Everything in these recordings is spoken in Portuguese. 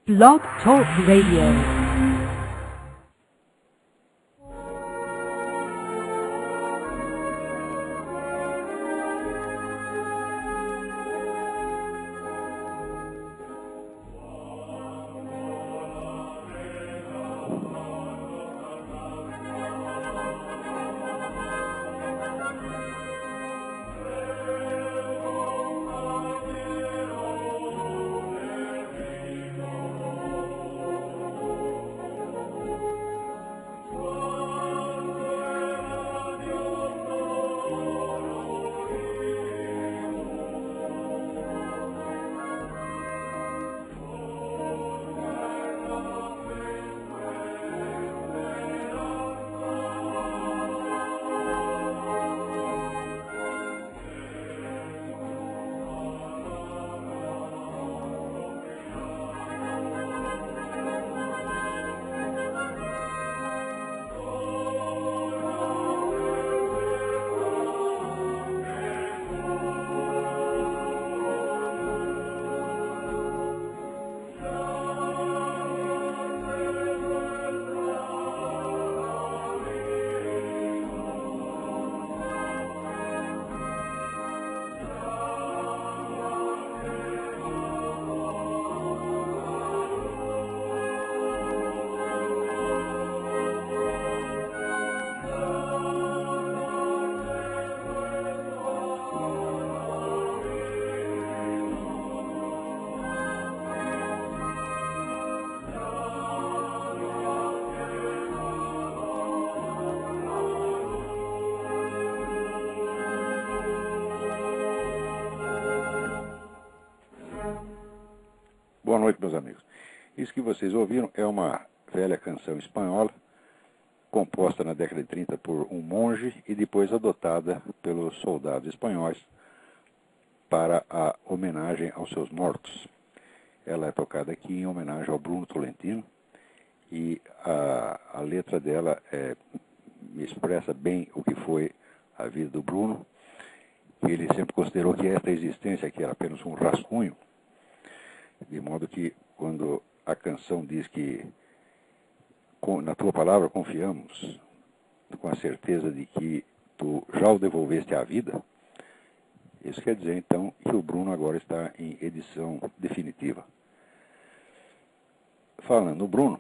Blog Talk Radio. Boa noite, meus amigos. Isso que vocês ouviram é uma velha canção espanhola, composta na década de 30 por um monge e depois adotada pelos soldados espanhóis para a homenagem aos seus mortos. Ela é tocada aqui em homenagem ao Bruno Tolentino e a letra dela me expressa bem o que foi a vida do Bruno. Ele sempre considerou que esta existência aqui era apenas um rascunho, de modo que, quando a canção diz que na tua palavra confiamos, com a certeza de que tu já o devolveste à vida, isso quer dizer, então, que o Bruno agora está em edição definitiva. Falando no Bruno,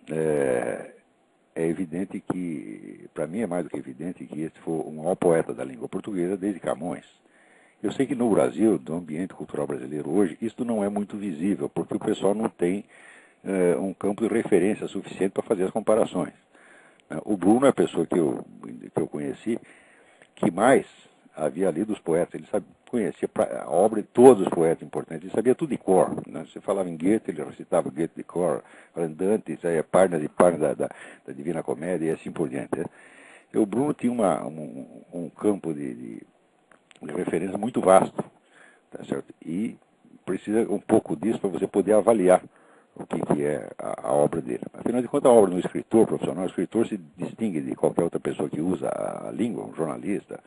é evidente que, para mim é mais do que evidente, que este foi o maior poeta da língua portuguesa desde Camões. Eu sei que no Brasil, no ambiente cultural brasileiro hoje, isso não é muito visível, porque o pessoal não tem um campo de referência suficiente para fazer as comparações. O Bruno é a pessoa que eu conheci que mais havia lido os poetas. Ele conhecia a obra de todos os poetas importantes, ele sabia tudo de cor. Né? Você falava em Goethe, ele recitava Goethe de cor, Dante, páginas e páginas da Divina Comédia e assim por diante. Né? E o Bruno tinha um campo de referência muito vasto, tá certo? E precisa um pouco disso para você poder avaliar o que é a obra dele. Afinal de contas, a obra de um escritor profissional, o escritor se distingue de qualquer outra pessoa que usa a língua, um jornalista,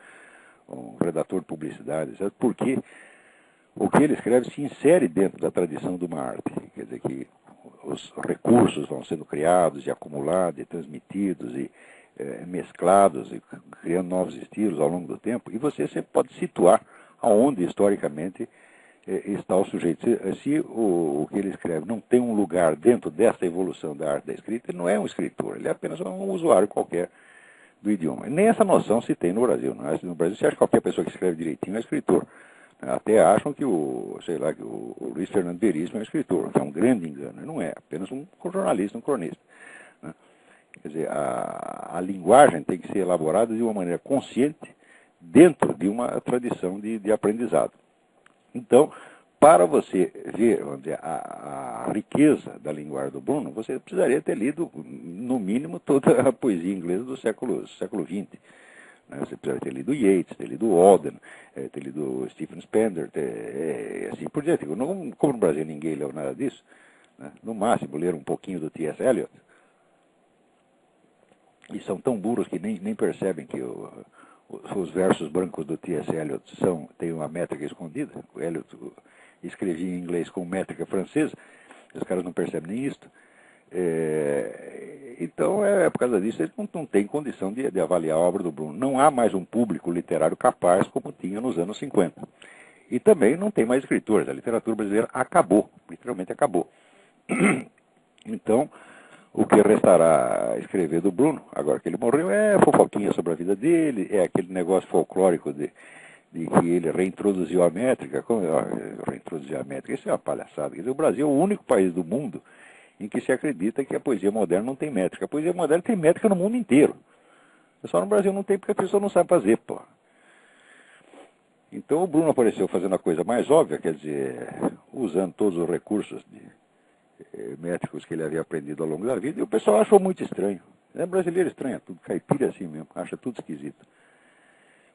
um redator de publicidade, certo? Porque o que ele escreve se insere dentro da tradição de uma arte. Quer dizer que os recursos vão sendo criados e acumulados e transmitidos e mesclados e criando novos estilos ao longo do tempo, e você sempre pode situar aonde historicamente está o sujeito. Se o que ele escreve não tem um lugar dentro dessa evolução da arte da escrita, ele não é um escritor, ele é apenas um usuário qualquer do idioma. E nem essa noção se tem no Brasil. Não é? No Brasil, você acha que qualquer pessoa que escreve direitinho é escritor. Até acham que o Luiz Fernando Veríssimo é um escritor, que é um grande engano. Ele não é, apenas um jornalista, um cronista. Né? Quer dizer, a linguagem tem que ser elaborada de uma maneira consciente dentro de uma tradição de aprendizado. Então, para você ver, vamos dizer, a riqueza da linguagem do Bruno, você precisaria ter lido, no mínimo, toda a poesia inglesa do século XX. Você precisaria ter lido Yeats, ter lido Auden, ter lido Stephen Spender, assim por diante. Como no Brasil ninguém leu nada disso, né? No máximo ler um pouquinho do T.S. Eliot, e são tão burros que nem percebem que os versos brancos do T.S. Eliot têm uma métrica escondida. O Eliot escrevia em inglês com métrica francesa, Os caras não percebem nem isso. Então, por causa disso, eles não têm condição de avaliar a obra do Bruno. Não há mais um público literário capaz como tinha nos anos 50. E também não tem mais escritores. A literatura brasileira acabou, literalmente acabou. Então, o que restará a escrever do Bruno, agora que ele morreu, é fofoquinha sobre a vida dele, é aquele negócio folclórico de que ele reintroduziu a métrica. Como reintroduziu a métrica? Isso é uma palhaçada. Quer dizer, o Brasil é o único país do mundo em que se acredita que a poesia moderna não tem métrica. A poesia moderna tem métrica no mundo inteiro. Só no Brasil não tem porque a pessoa não sabe fazer, pô. Então o Bruno apareceu fazendo a coisa mais óbvia, quer dizer, usando todos os recursos métricos que ele havia aprendido ao longo da vida, e o pessoal achou muito estranho. Brasileiro estranha tudo, caipira assim mesmo, acha tudo esquisito.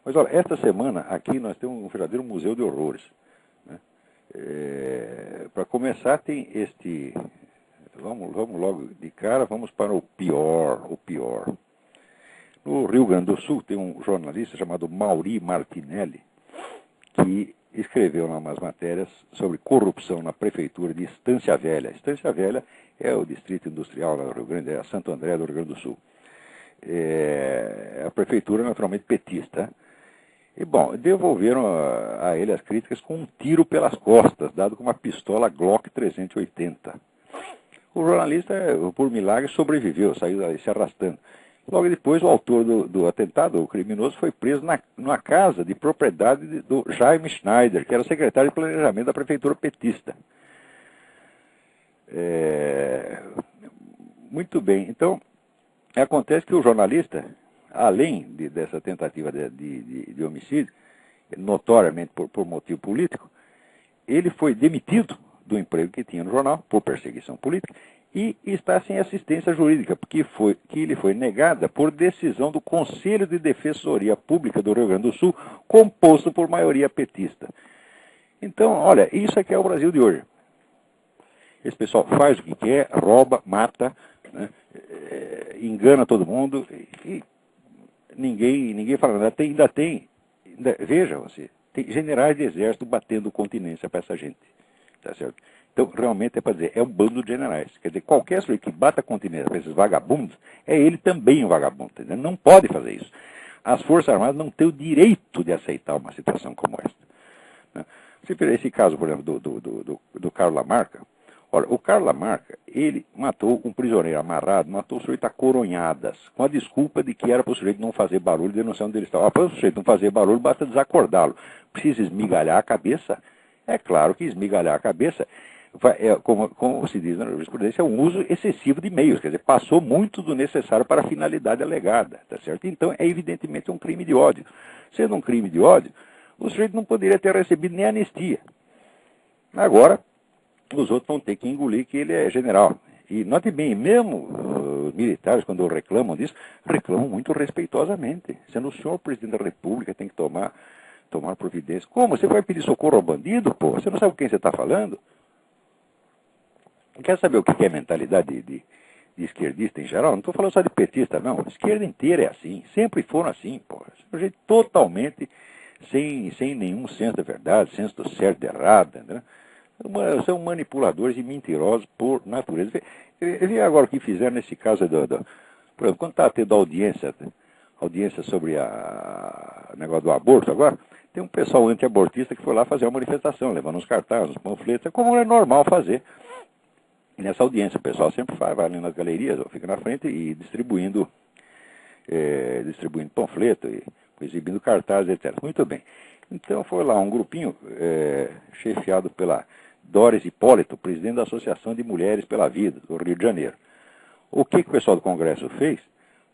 Mas olha, esta semana aqui nós temos um verdadeiro museu de horrores. Né? Para começar tem este... Vamos logo de cara, vamos para o pior. No Rio Grande do Sul tem um jornalista chamado Mauri Martinelli, que escreveu umas matérias sobre corrupção na prefeitura de Estância Velha. Estância Velha é o distrito industrial lá do Rio Grande, é Santo André do Rio Grande do Sul. A prefeitura naturalmente petista. E, bom, devolveram a ele as críticas com um tiro pelas costas, dado com uma pistola Glock 380. O jornalista, por milagre, sobreviveu, saiu daí se arrastando. Logo depois, o autor do atentado, o criminoso, foi preso numa casa de propriedade do Jaime Schneider, que era secretário de planejamento da prefeitura petista. Muito bem. Então, acontece que o jornalista, além dessa tentativa de homicídio, notoriamente por motivo político, ele foi demitido do emprego que tinha no jornal, por perseguição política, e está sem assistência jurídica, porque lhe foi negada por decisão do Conselho de Defensoria Pública do Rio Grande do Sul, composto por maioria petista. Então, olha, isso aqui é o Brasil de hoje. Esse pessoal faz o que quer, rouba, mata, né, engana todo mundo, e ninguém fala nada. Veja você, tem generais de exército batendo continência para essa gente. Tá certo? Então, realmente é para dizer, é um bando de generais. Quer dizer, qualquer sujeito que bata continência para esses vagabundos, é ele também um vagabundo. Entendeu? Não pode fazer isso. As Forças Armadas não têm o direito de aceitar uma situação como esta. Né? Se for esse caso, por exemplo, do Carlos Lamarca, olha, o Carlos Lamarca, ele matou um prisioneiro amarrado, matou o sujeito a coronhadas, com a desculpa de que era para o sujeito não fazer barulho, denunciando onde ele estava. Para o sujeito não fazer barulho, basta desacordá-lo. Precisa esmigalhar a cabeça. É claro que esmigalhar a cabeça, como se diz na jurisprudência, é um uso excessivo de meios, quer dizer, passou muito do necessário para a finalidade alegada, tá certo? Então, é evidentemente um crime de ódio. Sendo um crime de ódio, o sujeito não poderia ter recebido nem anistia. Agora, os outros vão ter que engolir que ele é general. E note bem, mesmo os militares, quando reclamam disso, reclamam muito respeitosamente. Sendo o senhor presidente da República, tem que tomar providência. Como? Você vai pedir socorro ao bandido, pô? Você não sabe com quem você está falando? Quer saber o que é mentalidade de esquerdista em geral? Não estou falando só de petista, não. A esquerda inteira é assim. Sempre foram assim, pô. É um jeito totalmente sem nenhum senso da verdade, senso do certo e errado, né? São manipuladores e mentirosos por natureza. Vê agora o que fizeram nesse caso por exemplo, quando está tendo audiência sobre o negócio do aborto agora, tem um pessoal anti-abortista que foi lá fazer uma manifestação, levando uns cartazes, uns panfletos, como é normal fazer nessa audiência. O pessoal sempre vai ali nas galerias, ou fica na frente e distribuindo panfleto, e exibindo cartazes, etc. Muito bem. Então foi lá um grupinho chefiado pela Doris Hipólito, presidente da Associação de Mulheres pela Vida, do Rio de Janeiro. O que o pessoal do Congresso fez?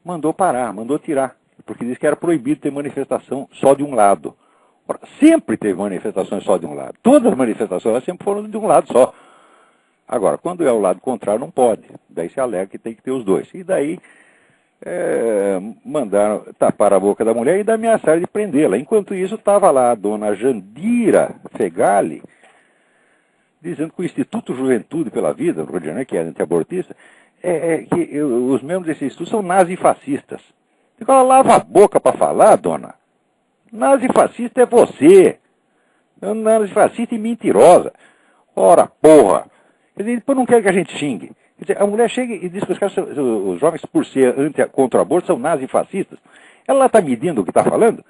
Mandou parar, mandou tirar, porque disse que era proibido ter manifestação só de um lado. Ora, sempre teve manifestações só de um lado. Todas as manifestações sempre foram de um lado só. Agora, quando é o lado contrário, não pode. Daí se alega que tem que ter os dois. E daí mandaram tapar a boca da mulher e ameaçaram de prendê-la. Enquanto isso, estava lá a dona Jandira Fegali, dizendo que o Instituto Juventude pela Vida, no Rio de Janeiro, que é antiabortista, que os membros desse instituto são nazifascistas. Ela lava a boca para falar, dona. Nazifascista é você. Nazifascista e mentirosa. Ora, porra. Quer dizer, depois não quer que a gente xingue. Quer dizer, a mulher chega e diz que os, caras, os jovens, por ser contra o aborto, são nazifascistas. Ela está medindo o que está falando?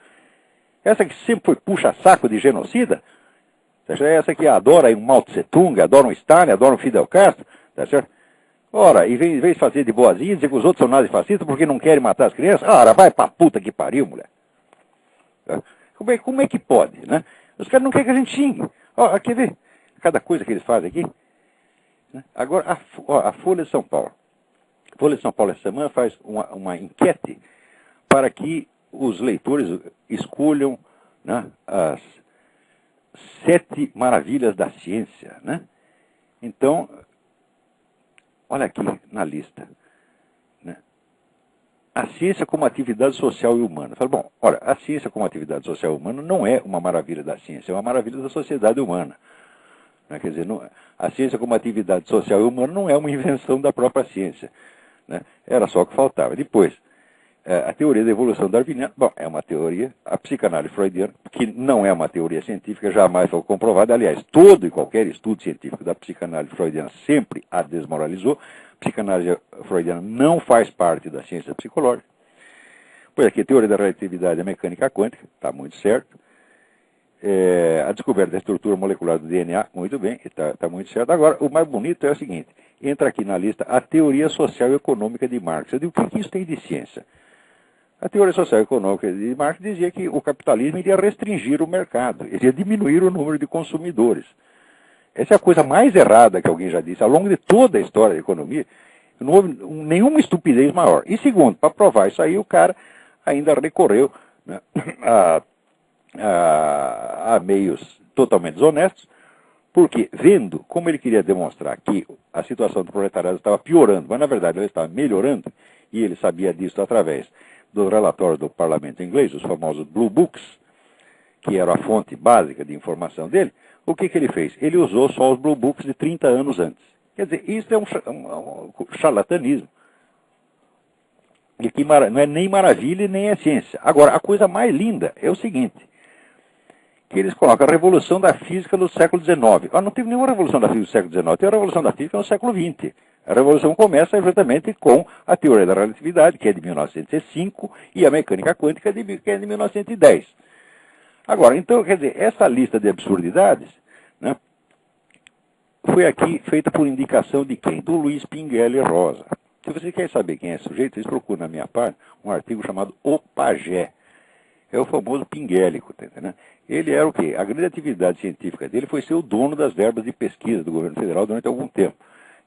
Essa que sempre foi puxa-saco de genocida? Essa que adora um Mao Tse Tung, adora um Stalin, adora um Fidel Castro, tá certo? Ora, em vez de fazer de boazinha, dizer que os outros são nazifascistas porque não querem matar as crianças, ora, vai pra puta que pariu, mulher. Como é que pode, né? Os caras não querem que a gente xingue. Ó, quer ver? Cada coisa que eles fazem aqui. Né? Agora, a Folha de São Paulo. A Folha de São Paulo essa semana faz uma enquete para que os leitores escolham, né, as 7 maravilhas da ciência, né? Então, olha aqui na lista, né? A ciência como atividade social e humana. Fala, bom, olha, a ciência como atividade social e humana não é uma maravilha da ciência, é uma maravilha da sociedade humana. Né? Quer dizer, a ciência como atividade social e humana não é uma invenção da própria ciência. Né? Era só o que faltava. Depois, a teoria da evolução darwiniana, bom, é uma teoria, a psicanálise freudiana, que não é uma teoria científica, jamais foi comprovada. Aliás, todo e qualquer estudo científico da psicanálise freudiana sempre a desmoralizou. A psicanálise freudiana não faz parte da ciência psicológica. Pois aqui, a teoria da relatividade e a mecânica quântica, está muito certo. A descoberta da estrutura molecular do DNA, muito bem, está muito certo. Agora, o mais bonito é o seguinte, entra aqui na lista a teoria social e econômica de Marx. Eu digo, o que isso tem de ciência? A teoria social e econômica de Marx dizia que o capitalismo iria restringir o mercado, iria diminuir o número de consumidores. Essa é a coisa mais errada que alguém já disse. Ao longo de toda a história da economia, não houve nenhuma estupidez maior. E segundo, para provar isso aí, o cara ainda recorreu, né, a meios totalmente desonestos, porque vendo como ele queria demonstrar que a situação do proletariado estava piorando, mas na verdade ela estava melhorando, e ele sabia disso através dos relatórios do parlamento inglês, os famosos Blue Books, que era a fonte básica de informação dele, o que ele fez? Ele usou só os Blue Books de 30 anos antes. Quer dizer, isso é um charlatanismo. E que não é nem maravilha nem é ciência. Agora, a coisa mais linda é o seguinte, que eles colocam a revolução da física do século XIX. Não teve nenhuma revolução da física do século XIX, teve a revolução da física no século XX. A revolução começa exatamente com a teoria da relatividade, que é de 1905, e a mecânica quântica, que é de 1910. Agora, então, quer dizer, essa lista de absurdidades, né, foi aqui feita por indicação de quem? Do Luiz Pinguelli Rosa. Se você quer saber quem é esse sujeito, vocês procuram na minha página um artigo chamado O Pajé. É o famoso pinguélico, tá entendendo? Ele era o quê? A grande atividade científica dele foi ser o dono das verbas de pesquisa do governo federal durante algum tempo.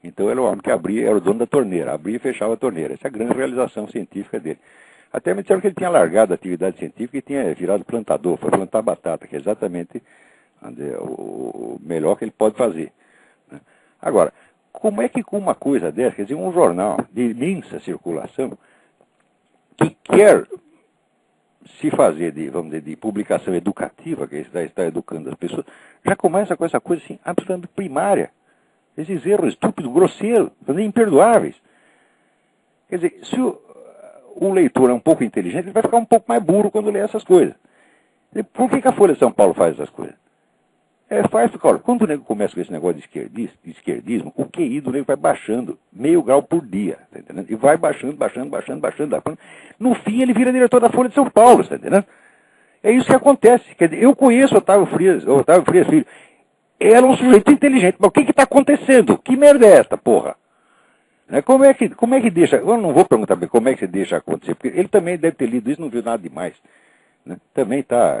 Então ele era o homem que abria, era o dono da torneira, abria e fechava a torneira. Essa é a grande realização científica dele. Até me disseram que ele tinha largado a atividade científica e tinha virado plantador, foi plantar batata, que é exatamente o melhor que ele pode fazer. Né? Agora, como é que com uma coisa dessa, quer dizer, um jornal de imensa circulação, que quer se fazer vamos dizer, de publicação educativa, que está educando as pessoas, já começa com essa coisa assim, absolutamente primária. Esses erros estúpidos, grosseiros, imperdoáveis. Quer dizer, se o leitor é um pouco inteligente, ele vai ficar um pouco mais burro quando lê essas coisas. Por que a Folha de São Paulo faz essas coisas? Faz, olha, quando o nego começa com esse negócio de esquerdismo, o QI do nego vai baixando, meio grau por dia, tá entendendo? E vai baixando. No fim, ele vira diretor da Folha de São Paulo, tá entendendo? É isso que acontece. Quer dizer, eu conheço o Otávio Frias Filho. Era um sujeito inteligente, mas o que está acontecendo? Que merda é esta, porra? Como é que deixa? Eu não vou perguntar bem como é que você deixa acontecer, porque ele também deve ter lido isso e não viu nada demais. Né? Também está.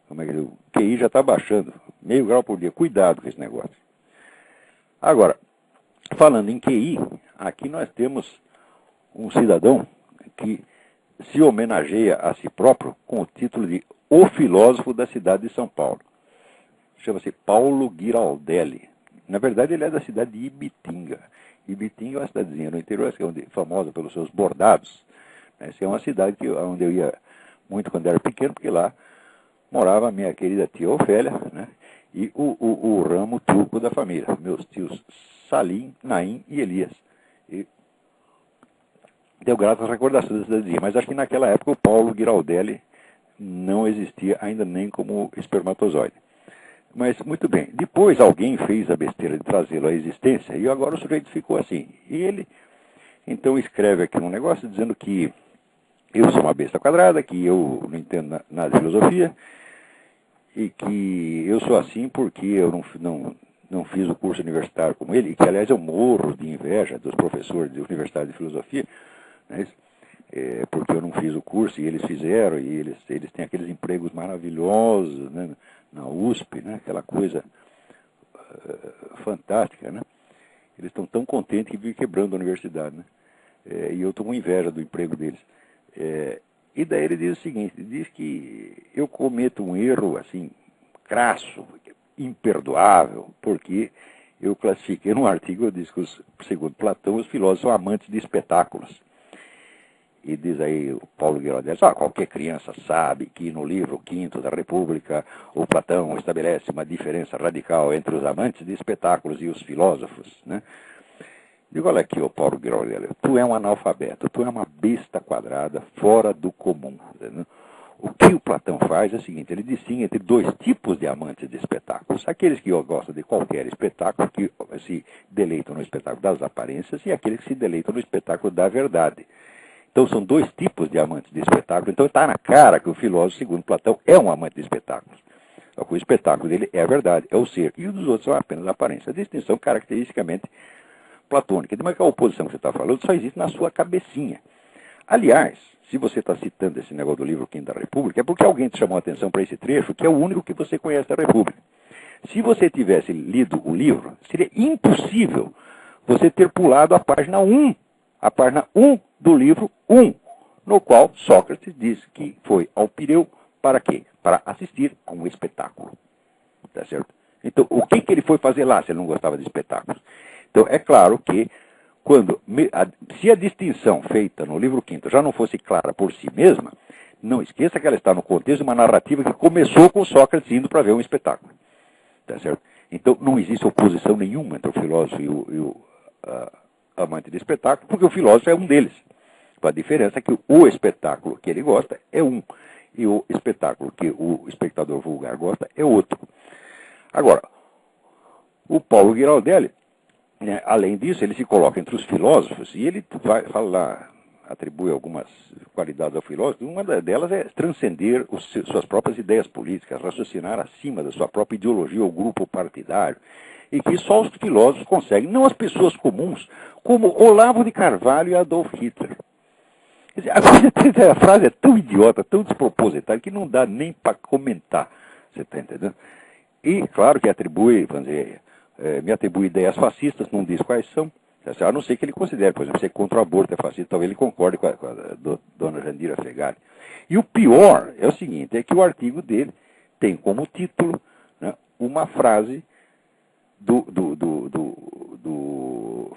O QI já está baixando, meio grau por dia. Cuidado com esse negócio. Agora, falando em QI, aqui nós temos um cidadão que se homenageia a si próprio com o título de O Filósofo da Cidade de São Paulo. Chama-se Paulo Giraldelli. Na verdade, ele é da cidade de Ibitinga. Ibitinga é uma cidadezinha no interior, famosa pelos seus bordados. Essa é uma cidade onde eu ia muito quando era pequeno, porque lá morava a minha querida tia Ofélia, né, e o ramo turco da família, meus tios Salim, Naim e Elias. E deu graças às recordações da cidadezinha, mas acho que naquela época o Paulo Giraldelli não existia ainda nem como espermatozoide. Mas, muito bem, depois alguém fez a besteira de trazê-lo à existência e agora o sujeito ficou assim. E ele, então, escreve aqui um negócio dizendo que eu sou uma besta quadrada, que eu não entendo nada de filosofia e que eu sou assim porque eu não fiz o curso universitário como ele, e que, aliás, eu morro de inveja dos professores de universidade de filosofia, né, porque eu não fiz o curso e eles fizeram, e eles têm aqueles empregos maravilhosos, né, na USP, né, aquela coisa fantástica, né? Eles estão tão contentes que vivem quebrando a universidade, né? E eu estou com inveja do emprego deles. E daí ele diz o seguinte, diz que eu cometo um erro, assim, crasso, imperdoável, porque eu classifiquei num artigo, eu disse que, segundo Platão, os filósofos são amantes de espetáculos. E diz aí o Paulo Giraldelli, qualquer criança sabe que no livro quinto da República, o Platão estabelece uma diferença radical entre os amantes de espetáculos e os filósofos, né? Digo, olha aqui, ô Paulo Giraldelli, tu é um analfabeto, tu é uma besta quadrada fora do comum. Né? O que o Platão faz é o seguinte, ele distingue entre dois tipos de amantes de espetáculos. Aqueles que gostam de qualquer espetáculo, que se deleitam no espetáculo das aparências, e aqueles que se deleitam no espetáculo da verdade. Então são dois tipos de amantes de espetáculo. Então está na cara que o filósofo, segundo Platão, é um amante de espetáculos. O espetáculo dele é a verdade, é o ser. E os dos outros são apenas a aparência. A distinção caracteristicamente platônica. Mas que a oposição que você está falando só existe na sua cabecinha. Aliás, se você está citando esse negócio do livro Quinto da República, é porque alguém te chamou a atenção para esse trecho, que é o único que você conhece da República. Se você tivesse lido o livro, seria impossível você ter pulado a página 1. A página 1 do livro 1, no qual Sócrates diz que foi ao Pireu para quê? Para assistir a um espetáculo. Tá certo? Então, o que ele foi fazer lá se ele não gostava de espetáculos? Então, é claro que, se a distinção feita no livro quinto já não fosse clara por si mesma, não esqueça que ela está no contexto de uma narrativa que começou com Sócrates indo para ver um espetáculo. Tá certo? Então, não existe oposição nenhuma entre o filósofo e o amante de espetáculo, porque o filósofo é um deles. A diferença é que o espetáculo que ele gosta é um, e o espetáculo que o espectador vulgar gosta é outro. Agora, o Paulo Giraldelli, né, além disso, ele se coloca entre os filósofos, e ele atribui algumas qualidades ao filósofo. Uma delas é transcender suas próprias ideias políticas, raciocinar acima da sua própria ideologia ou grupo partidário, e que só os filósofos conseguem, não as pessoas comuns, como Olavo de Carvalho e Adolf Hitler. Quer dizer, a frase é tão idiota, tão despropositada, que não dá nem para comentar. Você está entendendo? E, claro que me atribui ideias fascistas, não diz quais são, a não ser que ele considere, por exemplo, ser contra o aborto é fascista, talvez ele concorde com a dona Jandira Fegali. E o pior é o seguinte, é que o artigo dele tem como título, né, uma frase do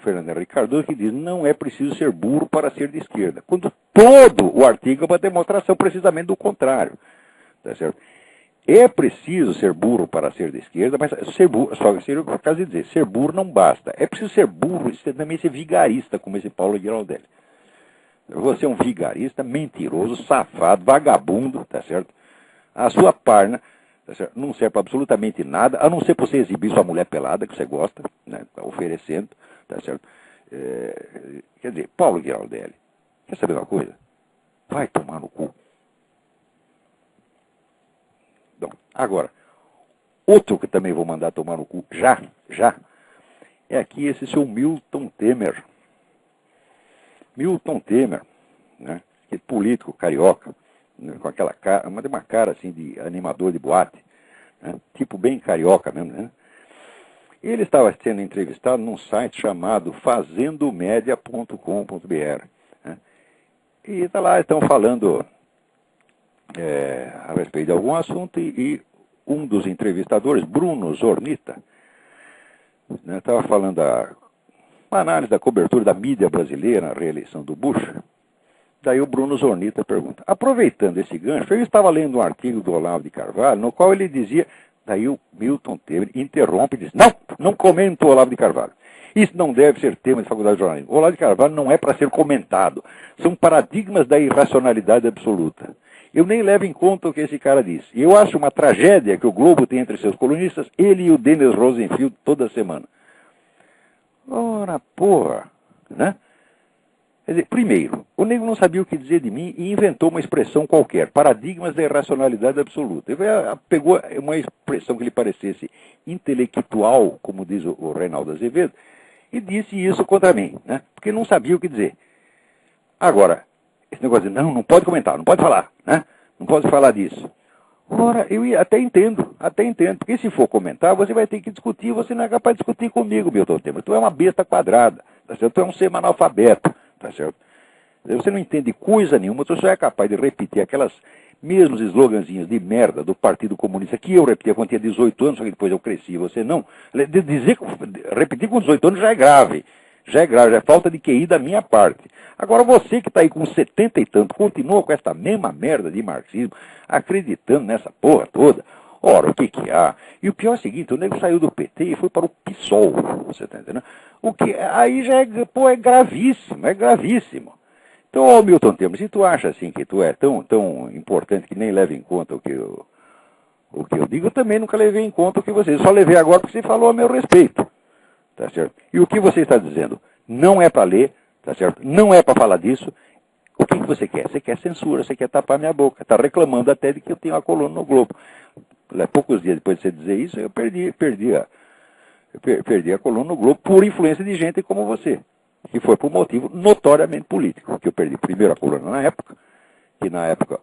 Fernando Henrique Cardoso, que diz: não é preciso ser burro para ser de esquerda. Quando todo o artigo é uma demonstração precisamente do contrário. Tá certo? É preciso ser burro para ser de esquerda, mas ser burro, só seria o caso de dizer, ser burro não basta. É preciso ser burro e também ser vigarista, como esse Paulo Giraldelli. Você é um vigarista, mentiroso, safado, vagabundo, tá certo? A sua parna, tá certo? Não serve para absolutamente nada, a não ser para você exibir sua mulher pelada, que você gosta, né? Tá oferecendo, tá certo? Quer dizer, Paulo Giraldelli, quer saber uma coisa? Vai tomar no cu. Bom, agora, outro que também vou mandar tomar no cu, já, é aqui esse seu Milton Temer. Milton Temer, né, que é político carioca, né, com aquela cara, uma cara assim de animador de boate, né, tipo bem carioca mesmo, né? Ele estava sendo entrevistado num site chamado fazendomedia.com.br, né, e está lá, estão falando a respeito de algum assunto, e um dos entrevistadores, Bruno Zornita, né, estava falando uma análise da cobertura da mídia brasileira na reeleição do Bush. Daí o Bruno Zornita pergunta: aproveitando esse gancho, eu estava lendo um artigo do Olavo de Carvalho, no qual ele dizia... Daí o Milton Temer interrompe e diz: não comento o Olavo de Carvalho. Isso não deve ser tema de faculdade de jornalismo. O Olavo de Carvalho não é para ser comentado. São paradigmas da irracionalidade absoluta. Eu nem levo em conta o que esse cara disse. E eu acho uma tragédia que o Globo tem entre seus colunistas, ele e o Dennis Rosenfield toda semana. Ora, porra, né? Quer dizer, primeiro, o nego não sabia o que dizer de mim e inventou uma expressão qualquer, paradigmas da irracionalidade absoluta. Ele pegou uma expressão que lhe parecesse intelectual, como diz o Reinaldo Azevedo, e disse isso contra mim, né? Porque não sabia o que dizer. Agora, esse negócio de não pode comentar, não pode falar, né? Não pode falar disso. Ora, até entendo, porque se for comentar, você vai ter que discutir, você não é capaz de discutir comigo, Milton Temer. Tu é uma besta quadrada, tá certo? Tu é um ser analfabeto, tá certo? Você não entende coisa nenhuma, tu só é capaz de repetir aquelas mesmos sloganzinhos de merda do Partido Comunista que eu repetia quando tinha 18 anos, só que depois eu cresci, você não. Repetir com 18 anos já é grave. Já é falta de QI da minha parte. Agora você que está aí com 70 e tanto, continua com essa mesma merda de marxismo, acreditando nessa porra toda. Ora, o que há? E o pior é o seguinte, o nego saiu do PT e foi para o PSOL, você está entendendo? O que aí já é gravíssimo, é gravíssimo. Então, ô Milton Temer, se tu acha assim que tu é tão importante que nem leva em conta o que eu digo, eu também nunca levei em conta o que você, só levei agora porque você falou a meu respeito. Tá certo? E o que você está dizendo? Não é para ler, tá certo? Não é para falar disso. O que você quer? Você quer censura, você quer tapar minha boca. Está reclamando até de que eu tenho uma coluna no Globo. Poucos dias depois de você dizer isso, eu perdi a coluna no Globo por influência de gente como você. Que foi por motivo notoriamente político. Que eu perdi primeiro a coluna na época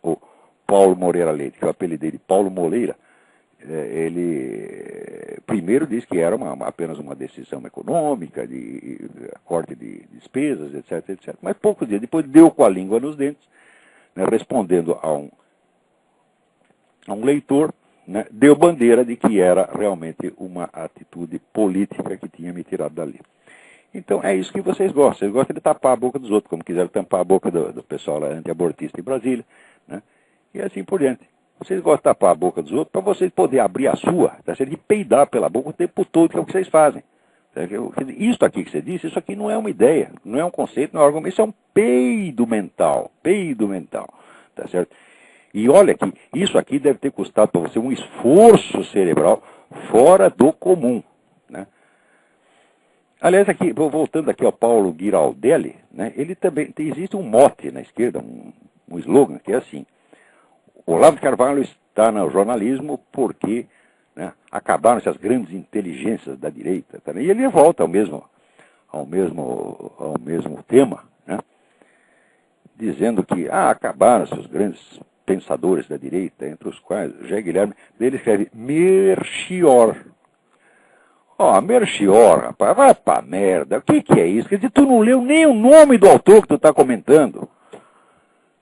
o Paulo Moreira Leite, que eu apelidei de Paulo Moleira, ele primeiro disse que era apenas uma decisão econômica, de corte de despesas, etc. Mas poucos dias depois deu com a língua nos dentes, né, respondendo a um leitor, né, deu bandeira de que era realmente uma atitude política que tinha me tirado dali. Então é isso que vocês gostam. Vocês gostam de tapar a boca dos outros, como quiseram tampar a boca do pessoal lá anti-abortista em Brasília, né, e assim por diante. Vocês gostam de tapar a boca dos outros para vocês poderem abrir a sua, tá certo? De peidar pela boca o tempo todo, que é o que vocês fazem. Isso aqui que você disse, isso aqui não é uma ideia, não é um conceito, não é um argumento, isso é um peido mental, tá certo? E olha que isso aqui deve ter custado para você um esforço cerebral fora do comum, né? Aliás, aqui, voltando aqui ao Paulo Giraldelli, né, ele também, existe um mote na esquerda, um slogan que é assim: Olavo de Carvalho está no jornalismo porque, né, acabaram-se as grandes inteligências da direita. Tá? E ele volta ao mesmo tema, né, dizendo que acabaram-se os grandes pensadores da direita, entre os quais José Guilherme. Ele escreve Melchior. Melchior, rapaz, vai pra merda. O que é isso? Quer dizer, tu não leu nem o nome do autor que tu está comentando,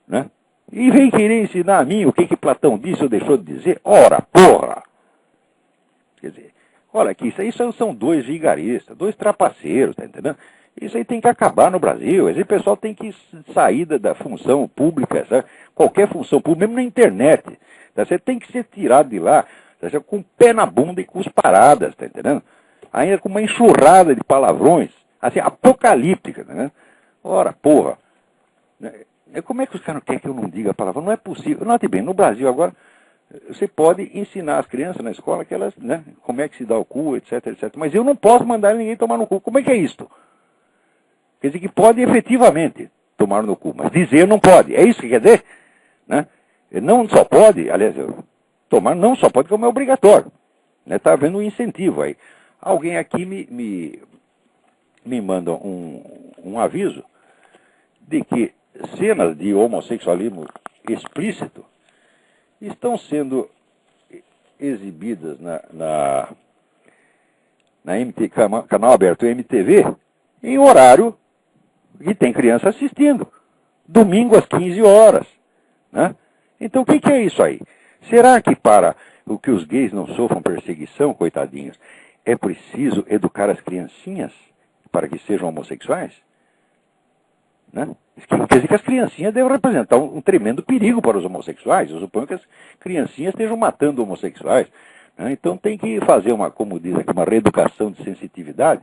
né? E vem querer ensinar a mim o que Platão disse ou deixou de dizer? Ora, porra! Quer dizer, olha aqui, isso aí são dois vigaristas, dois trapaceiros, tá entendendo? Isso aí tem que acabar no Brasil. Esse pessoal tem que sair da função pública, sabe? Qualquer função pública, mesmo na internet. Tá? Você tem que ser tirado de lá, tá? Com o pé na bunda e cusparadas, tá entendendo? Ainda com uma enxurrada de palavrões, assim, apocalíptica, né? Ora, porra! Como é que os caras querem que eu não diga a palavra? Não é possível. Note bem, no Brasil agora, você pode ensinar as crianças na escola que elas, né, como é que se dá o cu, etc. Mas eu não posso mandar ninguém tomar no cu. Como é que é isto? Quer dizer que pode efetivamente tomar no cu, mas dizer não pode. É isso que quer dizer? Né? Não só pode, aliás, tomar não só pode, como é obrigatório. Está havendo um incentivo aí. Alguém aqui me manda um aviso de que cenas de homossexualismo explícito estão sendo exibidas na canal aberto MTV em horário que tem criança assistindo. Domingo às 15 horas. Né? Então o que é isso aí? Será que para o que os gays não sofram perseguição, coitadinhos, é preciso educar as criancinhas para que sejam homossexuais? Né? Quer dizer que as criancinhas devem representar um tremendo perigo para os homossexuais. Eu suponho que as criancinhas estejam matando homossexuais. Né? Então tem que fazer como diz aqui, uma reeducação de sensitividade,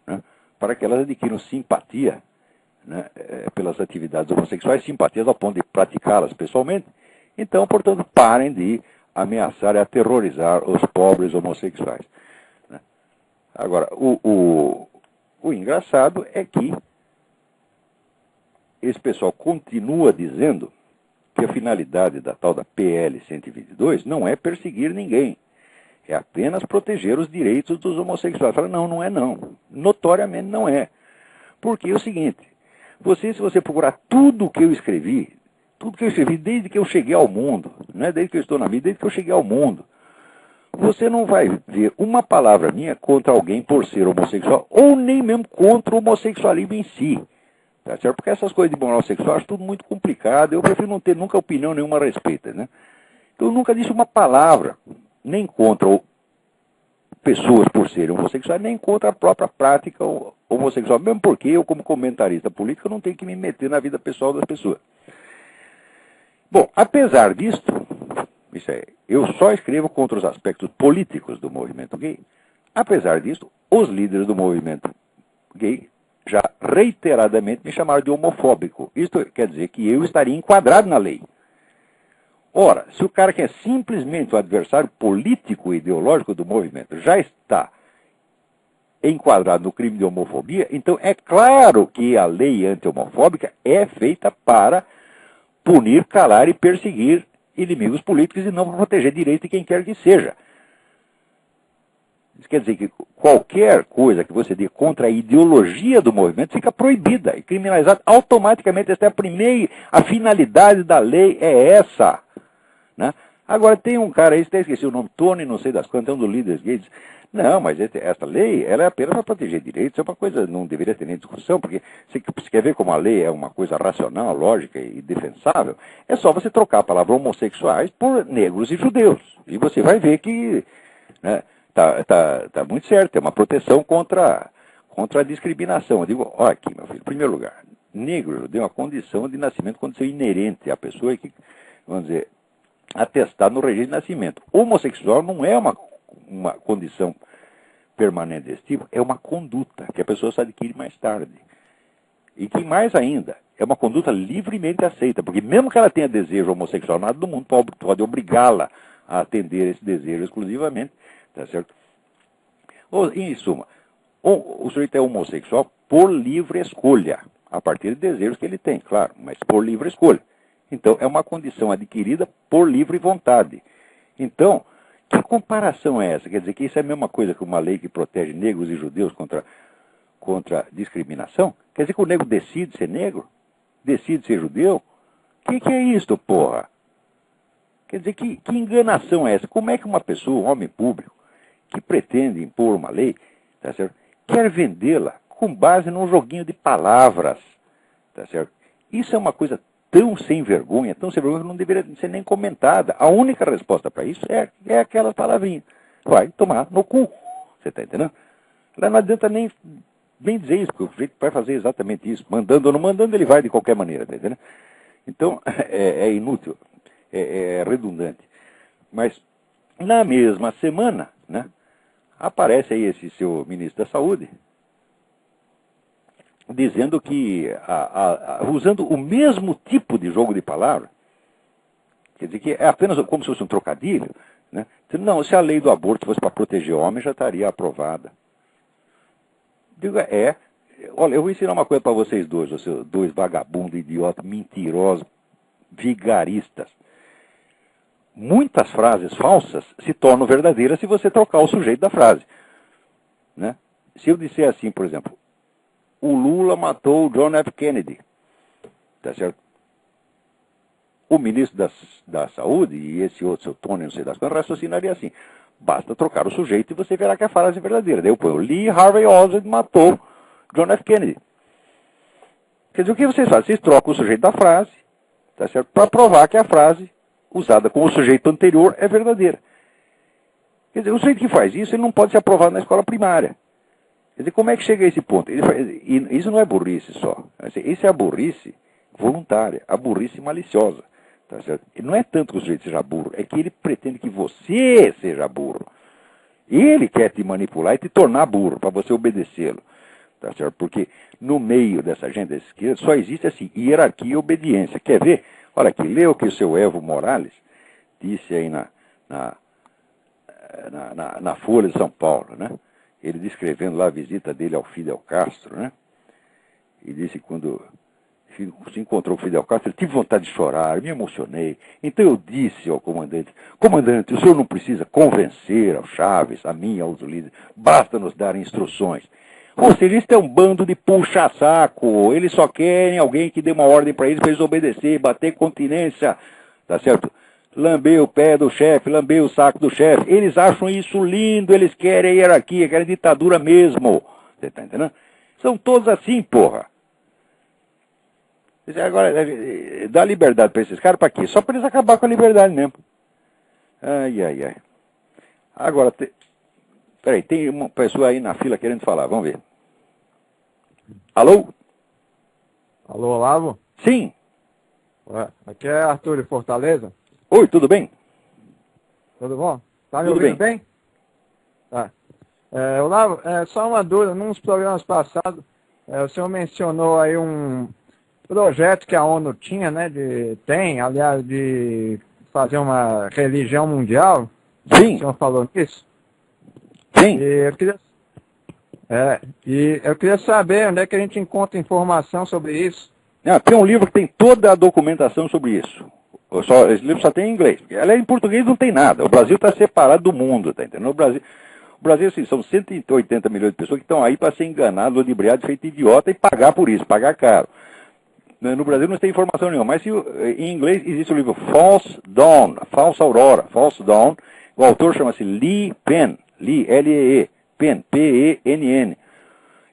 né, para que elas adquiram simpatia, né, pelas atividades homossexuais, simpatias ao ponto de praticá-las pessoalmente, Então, portanto, parem de ameaçar e aterrorizar os pobres homossexuais. Né? Agora, o engraçado é que esse pessoal continua dizendo que a finalidade da tal da PL 122 não é perseguir ninguém, é apenas proteger os direitos dos homossexuais. Fala, não, não é não. Notoriamente não é. Porque é o seguinte, se você procurar tudo que eu escrevi desde que eu cheguei ao mundo, não é desde que eu estou na vida, desde que eu cheguei ao mundo, você não vai ver uma palavra minha contra alguém por ser homossexual, ou nem mesmo contra o homossexualismo em si. Tá certo? Porque essas coisas de moral sexual eu acho tudo muito complicado, eu prefiro não ter nunca opinião nenhuma a respeito, né? Então eu nunca disse uma palavra, nem contra pessoas por serem homossexuais, nem contra a própria prática homossexual, mesmo porque eu, como comentarista político, não tenho que me meter na vida pessoal das pessoas. Bom, apesar disto, eu só escrevo contra os aspectos políticos do movimento gay. Apesar disto, os líderes do movimento gay já reiteradamente me chamaram de homofóbico. Isto quer dizer que eu estaria enquadrado na lei. Ora, se o cara que é simplesmente o adversário político e ideológico do movimento já está enquadrado no crime de homofobia, então é claro que a lei anti-homofóbica é feita para punir, calar e perseguir inimigos políticos e não para proteger direito de quem quer que seja. Isso quer dizer que qualquer coisa que você diga contra a ideologia do movimento fica proibida e criminalizada automaticamente. Esta é a finalidade da lei é essa. Né? Agora tem um cara aí, até esqueci o nome, Tony, não sei das quantas, é um dos líderes gays. Não, mas essa lei ela é apenas para proteger direitos, é uma coisa, não deveria ter nem discussão, porque se quer ver como a lei é uma coisa racional, lógica e defensável, é só você trocar a palavra homossexuais por negros e judeus. E você vai ver que né, tá muito certo, é uma proteção contra a discriminação. Eu digo, olha aqui, meu filho, em primeiro lugar, negro e judeu é uma condição de nascimento, condição inerente à pessoa e que, vamos dizer, atestado no registro de nascimento. Homossexual não é uma condição permanente desse tipo, é uma conduta que a pessoa se adquire mais tarde. E que mais ainda, é uma conduta livremente aceita, porque mesmo que ela tenha desejo homossexual, nada do mundo pode obrigá-la a atender esse desejo exclusivamente, tá certo? Em suma, o sujeito é homossexual por livre escolha, a partir de desejos que ele tem, claro, mas por livre escolha. Então, é uma condição adquirida por livre vontade. Então, que comparação é essa? Quer dizer que isso é a mesma coisa que uma lei que protege negros e judeus contra discriminação? Quer dizer que o negro decide ser negro? Decide ser judeu? O que é isto, porra? Quer dizer, que enganação é essa? Como é que uma pessoa, um homem público, que pretende impor uma lei, tá certo? Quer vendê-la com base num joguinho de palavras, tá certo? Isso é uma coisa tão sem vergonha que não deveria ser nem comentada. A única resposta para isso é aquela palavrinha. Vai tomar no cu. Você está entendendo? Lá não adianta nem dizer isso, porque o sujeito vai fazer exatamente isso. Mandando ou não mandando, ele vai de qualquer maneira, tá entendendo? Então, é inútil, é redundante. Mas, na mesma semana, né, aparece aí esse seu ministro da Saúde, dizendo que, usando o mesmo tipo de jogo de palavras, quer dizer que é apenas como se fosse um trocadilho, né? Não, se a lei do aborto fosse para proteger o homem, já estaria aprovada. Digo, olha, eu vou ensinar uma coisa para vocês dois vagabundos, idiotas, mentirosos, vigaristas. Muitas frases falsas se tornam verdadeiras se você trocar o sujeito da frase. Né? Se eu disser assim, por exemplo, o Lula matou o John F. Kennedy. Tá certo? O ministro da Saúde e esse outro, seu Tony, não sei das quantas, raciocinaria assim. Basta trocar o sujeito e você verá que a frase é verdadeira. Daí eu ponho, Lee Harvey Oswald matou John F. Kennedy. Quer dizer, o que vocês fazem? Vocês trocam o sujeito da frase, tá certo? Para provar que a frase usada com o sujeito anterior é verdadeira. Quer dizer, o sujeito que faz isso, ele não pode ser aprovado na escola primária. Quer dizer, como é que chega a esse ponto? Isso não é burrice só. Isso é a burrice voluntária, a burrice maliciosa. Tá certo? E não é tanto que o sujeito seja burro, é que ele pretende que você seja burro. Ele quer te manipular e te tornar burro, para você obedecê-lo. Tá certo? Porque no meio dessa gente, dessa esquerda, só existe assim, hierarquia e obediência. Quer ver? Olha aqui, lê o que o seu Evo Morales disse aí na Folha de São Paulo, né? Ele descrevendo lá a visita dele ao Fidel Castro, né? E disse que quando se encontrou com o Fidel Castro, ele tive vontade de chorar, me emocionei. Então eu disse ao comandante, comandante, o senhor não precisa convencer ao Chaves, a mim, aos líderes, basta nos dar instruções. Ou seja, isso é um bando de puxa-saco, eles só querem alguém que dê uma ordem para eles obedecer, bater continência, tá certo? Lamber o pé do chefe, lamber o saco do chefe, eles acham isso lindo, eles querem a hierarquia, querem ditadura mesmo, você tá entendendo? São todos assim, porra. Agora, dá liberdade para esses caras para quê? Só para eles acabar com a liberdade mesmo. Ai, ai, ai. Agora, peraí, tem uma pessoa aí na fila querendo falar, vamos ver. Alô? Alô, Olavo? Sim. Ué, aqui é Arthur de Fortaleza. Oi, tudo bem? Tudo bom? Tá me Tudo ouvindo bem? Tá. Olavo, só uma dúvida. Nos programas passados, o senhor mencionou aí um projeto que a ONU tinha, né? Aliás, de fazer uma religião mundial. Sim. O senhor falou nisso? Sim. E eu queria saber onde é que a gente encontra informação sobre isso. Tem um livro que tem toda a documentação sobre isso. Esse livro só tem em inglês. Aliás, em português não tem nada. O Brasil está separado do mundo, tá entendendo? O Brasil assim, são 180 milhões de pessoas que estão aí para ser enganados, ludibriados, feito idiota e pagar por isso, pagar caro. No Brasil não tem informação nenhuma, mas em inglês existe o livro False Dawn, Falsa Aurora, False Dawn. O autor chama-se Lee Penn, Lee, L-E-E, Penn, P-E-N-N.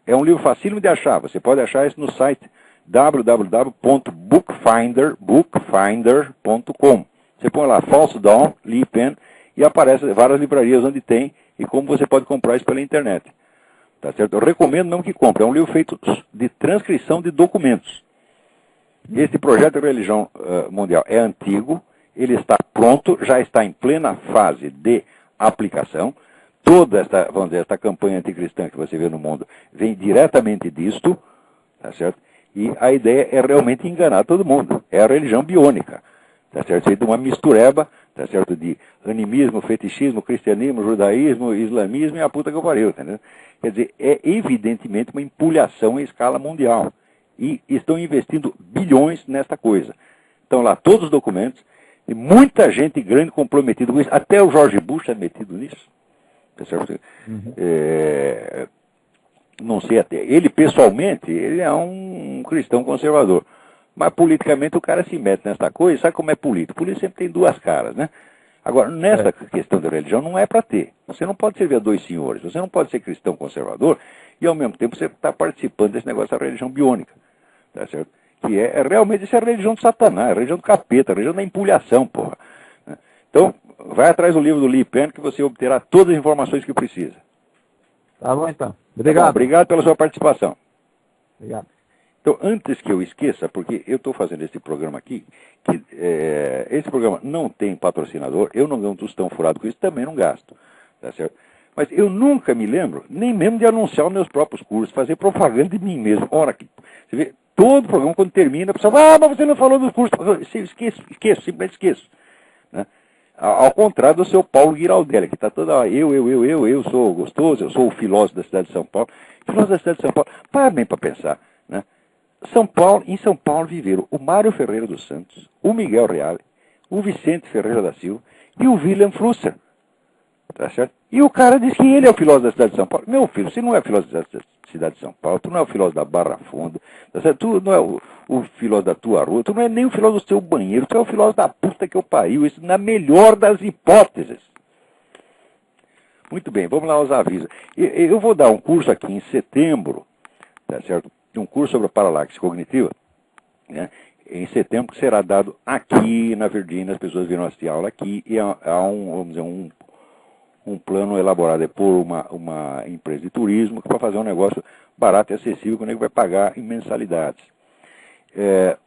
É um livro facílimo de achar, você pode achar isso no site www.bookfinder.com. Você põe lá False Dawn, Lee Penn, e aparece várias livrarias onde tem e como você pode comprar isso pela internet. Tá certo? Eu recomendo mesmo que compre, é um livro feito de transcrição de documentos. Este projeto de religião mundial é antigo, ele está pronto, já está em plena fase de aplicação. Toda esta, vamos dizer, esta campanha anticristã que você vê no mundo vem diretamente disto, tá certo? E a ideia é realmente enganar todo mundo. É a religião biônica, tá certo? Feita uma mistureba, tá certo? De animismo, fetichismo, cristianismo, judaísmo, islamismo e a puta que eu pariu, entendeu? Quer dizer, é evidentemente uma empulhação em escala mundial. E estão investindo bilhões nesta coisa. Estão lá todos os documentos, e muita gente grande comprometida com isso. Até o George Bush é metido nisso. Tá certo? Uhum. Não sei até. Ele, pessoalmente, ele é um cristão conservador. Mas, politicamente, o cara se mete nessa coisa. Sabe como é político? Político sempre tem duas caras, né? Agora, nessa questão da religião, não é para ter. Você não pode servir a dois senhores. Você não pode ser cristão conservador e, ao mesmo tempo, você está participando desse negócio da religião biônica. Tá certo? Que realmente isso é a religião do Satanás, a religião do capeta, a religião da empulhação, porra. Então, vai atrás do livro do Lee Penn que você obterá todas as informações que precisa. Tá bom, então. Obrigado. Tá bom, obrigado pela sua participação. Obrigado. Então, antes que eu esqueça, porque eu estou fazendo esse programa aqui, que esse programa não tem patrocinador, eu não ganho um tostão furado com isso, também não gasto. Tá certo? Mas eu nunca me lembro, nem mesmo de anunciar os meus próprios cursos, fazer propaganda de mim mesmo. Ora, você vê, todo programa, quando termina, a pessoa fala, mas você não falou dos cursos. Eu esqueço, simplesmente esqueço. Né? Ao contrário do seu Paulo Giraldelli, que está toda hora, eu sou gostoso, eu sou o filósofo da cidade de São Paulo. Filósofo da cidade de São Paulo, para bem para pensar. Né? Em São Paulo viveram o Mário Ferreira dos Santos, o Miguel Reale, o Vicente Ferreira da Silva e o William Flusser. Tá certo? E o cara diz que ele é o filósofo da cidade de São Paulo. Meu filho, você não é filósofo da cidade de São Paulo, tu não é o filósofo da Barra Funda, tá certo? Tu não é o filósofo da tua rua, tu não é nem o filósofo do seu banheiro, tu é o filósofo da puta que eu pariu, isso na melhor das hipóteses. Muito bem, vamos lá aos avisos. Eu vou dar um curso aqui em setembro, tá certo? Um curso sobre a paralaxe cognitiva, né? Em setembro, que será dado aqui na Virgínia, as pessoas virão assistir aula aqui, e há vamos dizer, um plano elaborado por uma empresa de turismo para fazer um negócio barato e acessível que o nego vai pagar em mensalidades.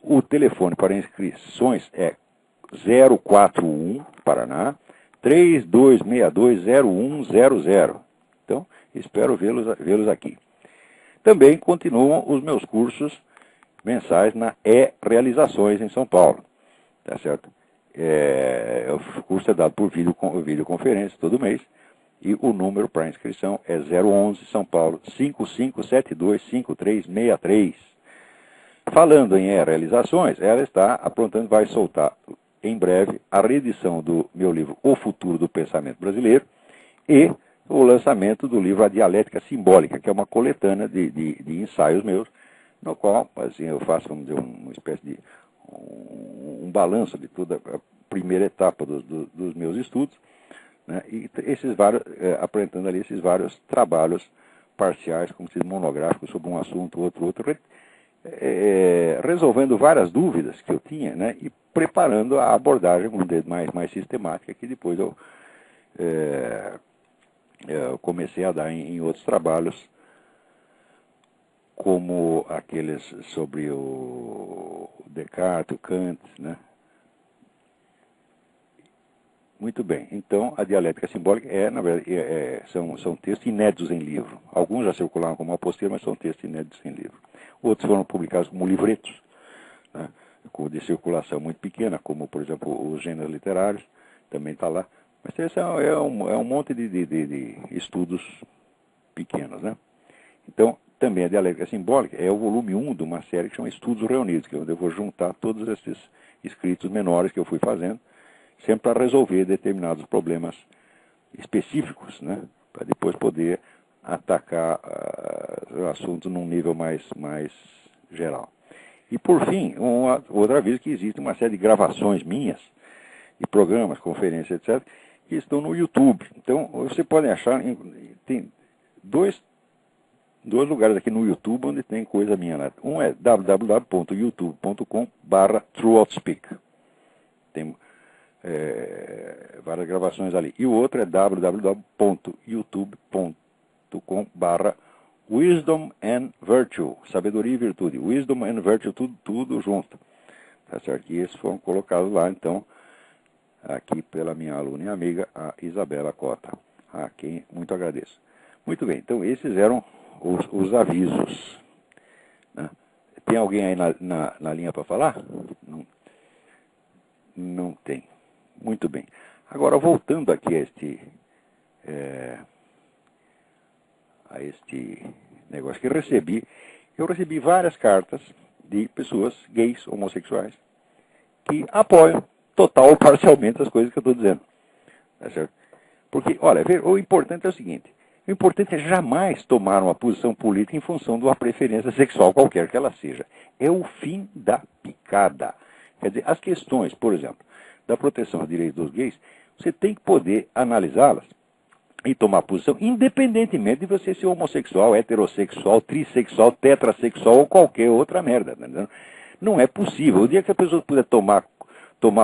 O telefone para inscrições é 041 Paraná 32620100. Então, espero vê-los aqui. Também continuam os meus cursos mensais na E-Realizações em São Paulo. tá certo? O curso é dado por videoconferência todo mês, e o número para inscrição é 011 São Paulo 55725363. Falando em realizações, ela está aprontando, vai soltar em breve a reedição do meu livro O Futuro do Pensamento Brasileiro e o lançamento do livro A Dialética Simbólica, que é uma coletânea de ensaios meus, no qual assim, eu faço, vamos dizer, uma espécie de um balanço de toda a primeira etapa dos meus estudos, né, e apresentando ali esses vários trabalhos parciais, como se diz, monográficos sobre um assunto, outro, resolvendo várias dúvidas que eu tinha, né, e preparando a abordagem mais sistemática, que depois eu comecei a dar em outros trabalhos, como aqueles sobre o Descartes, o Kant, né? Muito bem. Então, a dialética simbólica na verdade, são textos inéditos em livro. Alguns já circularam como apostila, mas são textos inéditos em livro. Outros foram publicados como livretos, né, de circulação muito pequena, como, por exemplo, os gêneros literários, também está lá. Mas esse é um monte de estudos pequenos, né? Então, também a dialética simbólica é o volume 1 de uma série que chama Estudos Reunidos, que é onde eu vou juntar todos esses escritos menores que eu fui fazendo, sempre para resolver determinados problemas específicos, né, para depois poder atacar assuntos num nível mais geral. E, por fim, outra vez que existe uma série de gravações minhas, de programas, conferências, etc., que estão no YouTube. Então, você pode achar, tem dois lugares aqui no YouTube onde tem coisa minha lá. Um é www.youtube.com/trueoutspeak. Tem várias gravações ali. E o outro é www.youtube.com/wisdom and virtue, sabedoria e virtude. Wisdom and virtue, tudo junto. Tá certo? E esses foram colocados lá, então, aqui pela minha aluna e amiga, a Isabela Cota, a quem muito agradeço. Muito bem, então esses eram os avisos, né? Tem alguém aí na linha para falar? Não tem. Muito bem. Agora, voltando aqui a este negócio que eu recebi várias cartas de pessoas gays, homossexuais, que apoiam total ou parcialmente as coisas que eu estou dizendo. Tá certo? Porque, olha, o importante é o seguinte: o importante é jamais tomar uma posição política em função de uma preferência sexual, qualquer que ela seja. É o fim da picada. Quer dizer, as questões, por exemplo, da proteção aos direitos dos gays, você tem que poder analisá-las e tomar posição, independentemente de você ser homossexual, heterossexual, trissexual, tetrassexual ou qualquer outra merda. Tá? Não é possível. O dia que a pessoa puder tomar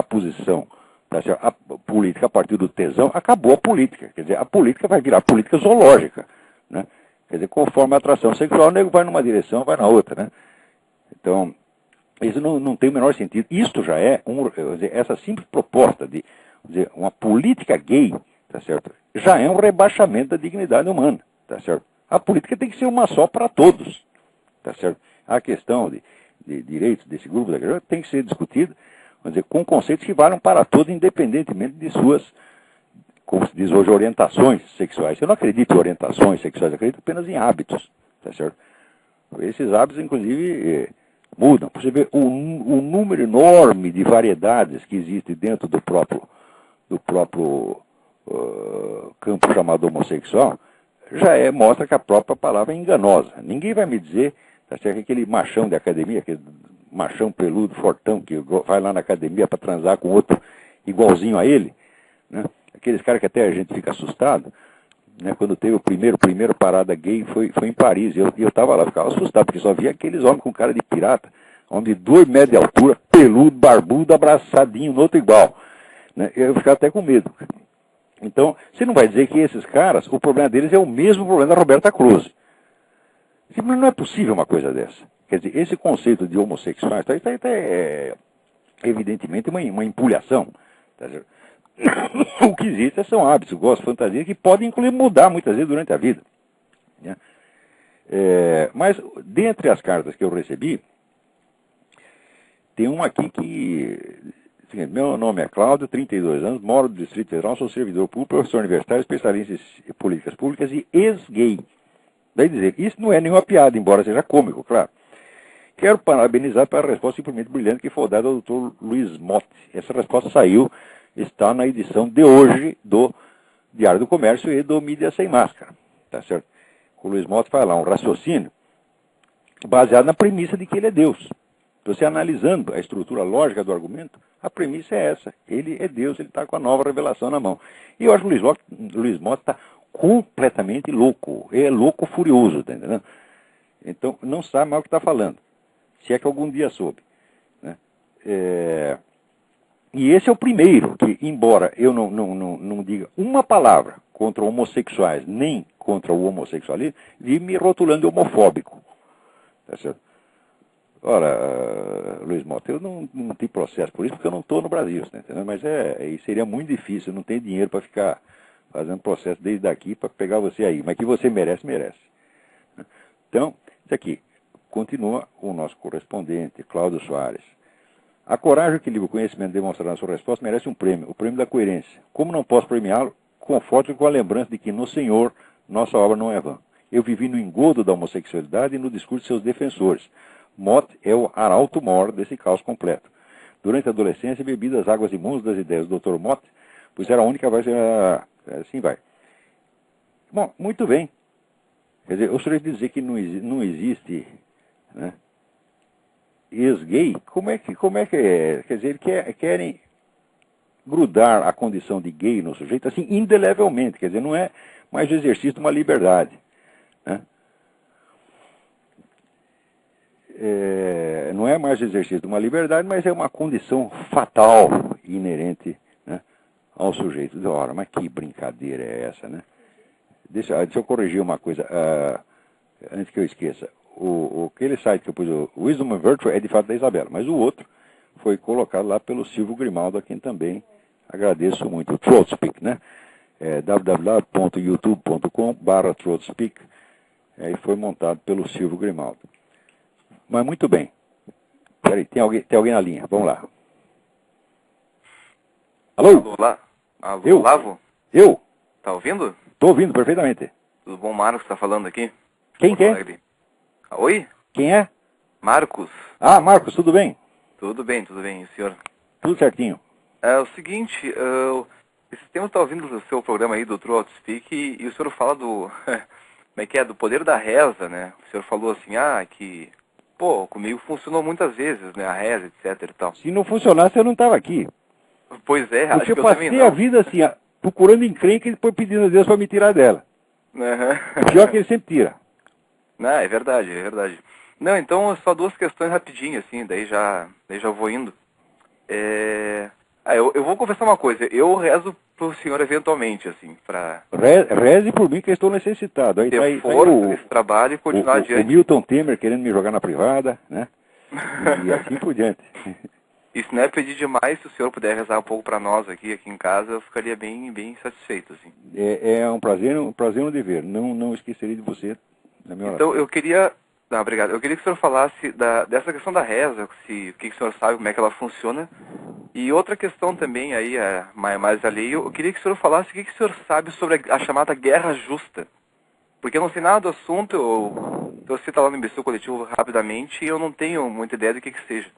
posição, tá, a política a partir do tesão, acabou a política. Quer dizer, a política vai virar política zoológica. Né? Quer dizer, conforme a atração sexual, o nego vai numa direção, vai na outra. Né? Então, isso não tem o menor sentido. Isto já é, essa simples proposta de uma política gay, tá certo? Já é um rebaixamento da dignidade humana, tá certo? A política tem que ser uma só para todos, tá certo? A questão de direitos desse grupo da igreja tem que ser discutida, vamos dizer, com conceitos que valham para todos, independentemente de suas, como se diz hoje, orientações sexuais. Eu não acredito em orientações sexuais, eu acredito apenas em hábitos, tá certo? Esses hábitos, inclusive, mudam. Você vê o número enorme de variedades que existe dentro do próprio campo chamado homossexual, já mostra que a própria palavra é enganosa. Ninguém vai me dizer, tá certo, que aquele machão de academia, aquele machão peludo, fortão, que vai lá na academia para transar com outro igualzinho a ele, né? Aqueles caras que até a gente fica assustado, né? Quando teve o primeiro parada gay, foi em Paris, e eu estava lá, ficava assustado, porque só via aqueles homens com cara de pirata, homem de 2 metros de altura, peludo, barbudo, abraçadinho, no outro igual. Né? Eu ficava até com medo. Então, você não vai dizer que esses caras, o problema deles é o mesmo problema da Roberta Close. Mas não é possível uma coisa dessa. Quer dizer, esse conceito de homossexuais é evidentemente uma empulhação. Tá? O que existe são hábitos, gostos, fantasias que podem, inclusive, mudar muitas vezes durante a vida. Né? Mas, dentre as cartas que eu recebi, tem uma aqui que seguinte, meu nome é Cláudio, 32 anos, moro no Distrito Federal, sou servidor público, professor universitário, especialista em políticas públicas e ex-gay. Daí dizer, isso não é nenhuma piada, embora seja cômico, claro. Quero parabenizar pela resposta simplesmente brilhante que foi dada ao Dr. Luiz Motti. Essa resposta saiu, está na edição de hoje do Diário do Comércio e do Mídia Sem Máscara. Tá certo? O Luiz Motti faz lá um raciocínio baseado na premissa de que ele é Deus. Você analisando a estrutura lógica do argumento, a premissa é essa. Ele é Deus, ele está com a nova revelação na mão. E eu acho que o Luiz Motti está completamente louco. Ele é louco furioso, tá entendendo? Então, não sabe mais o que está falando. Se é que algum dia soube. Né? E esse é o primeiro que, embora eu não diga uma palavra contra homossexuais, nem contra o homossexualismo, vive me rotulando de homofóbico. Tá certo? Ora, Luiz Mota, eu não tenho processo por isso, porque eu não estou no Brasil, tá entendendo? Mas seria muito difícil, eu não tenho dinheiro para ficar fazendo processo desde daqui para pegar você aí. Mas que você merece, merece. Então, isso aqui. Continua o nosso correspondente, Cláudio Soares. A coragem, o equilíbrio e o conhecimento demonstrado na sua resposta merece um prêmio, o prêmio da coerência. Como não posso premiá-lo, conforto com a lembrança de que no Senhor nossa obra não é vã. Eu vivi no engodo da homossexualidade e no discurso de seus defensores. Mott é o arauto mor desse caos completo. Durante a adolescência, bebi das águas imundas das ideias do Dr. Mott, pois era a única voz... Assim vai. Bom, muito bem. Quer dizer, eu gostaria de dizer que não existe... Né? Ex-gay, como é que é? Quer dizer, eles querem grudar a condição de gay no sujeito assim indelevelmente, quer dizer, não é mais o exercício de uma liberdade, né? Não é mais o exercício de uma liberdade, mas é uma condição fatal inerente, né, ao sujeito. Ora, mas que brincadeira é essa, né? Deixa eu corrigir uma coisa, antes que eu esqueça. Aquele site que eu pus, o Wisdom and Virtue, é de fato da Isabela, mas o outro foi colocado lá pelo Silvio Grimaldo, a quem também agradeço muito. O ThroatSpeak, né? www.youtube.com/ThroatSpeak, e foi montado pelo Silvio Grimaldo. Mas muito bem. Peraí, tem alguém na linha, vamos lá. Alô? Alô, lá? Alô, Eu? Lavo? Eu? Tá ouvindo? Estou ouvindo perfeitamente. Tudo bom, Marcos tá falando aqui? Quem que é? Alegre. Oi? Quem é? Marcos. Ah, Marcos, tudo bem? Tudo bem, e o senhor? Tudo certinho. É o seguinte, esse tempo tá ouvindo o seu programa aí do ThroatSpeak e o senhor fala do... como é que é? Do poder da reza, né? O senhor falou assim, que... Pô, comigo funcionou muitas vezes, né? A reza, etc e tal. Se não funcionasse, eu não estava aqui. Pois é, acho Porque que eu eu também passei não. a vida assim, procurando encrenca e depois pedindo a Deus para me tirar dela. Uhum. O pior é que ele sempre tira. Não, é verdade, é verdade. Não, então só duas questões rapidinho, assim, daí já vou indo. Eu vou confessar uma coisa, eu rezo pro senhor eventualmente, assim, pra Reze por mim que eu estou necessitado. Aí ter tá aí força nesse trabalho e continuar o adiante. Milton Temer querendo me jogar na privada, né? E assim por diante. E se não é pedir demais, se o senhor puder rezar um pouco pra nós aqui em casa, eu ficaria bem satisfeito, assim. É um prazer um dever. Não esquecerei de você na minha Então, oração. eu queria... Não, obrigado. Eu queria que o senhor falasse dessa questão da reza, o que o senhor sabe, como é que ela funciona. E outra questão também aí, mais alheio, eu queria que o senhor falasse o que o senhor sabe sobre a chamada guerra justa. Porque eu não sei nada do assunto, eu cito lá no imbecil coletivo rapidamente e eu não tenho muita ideia do que seja.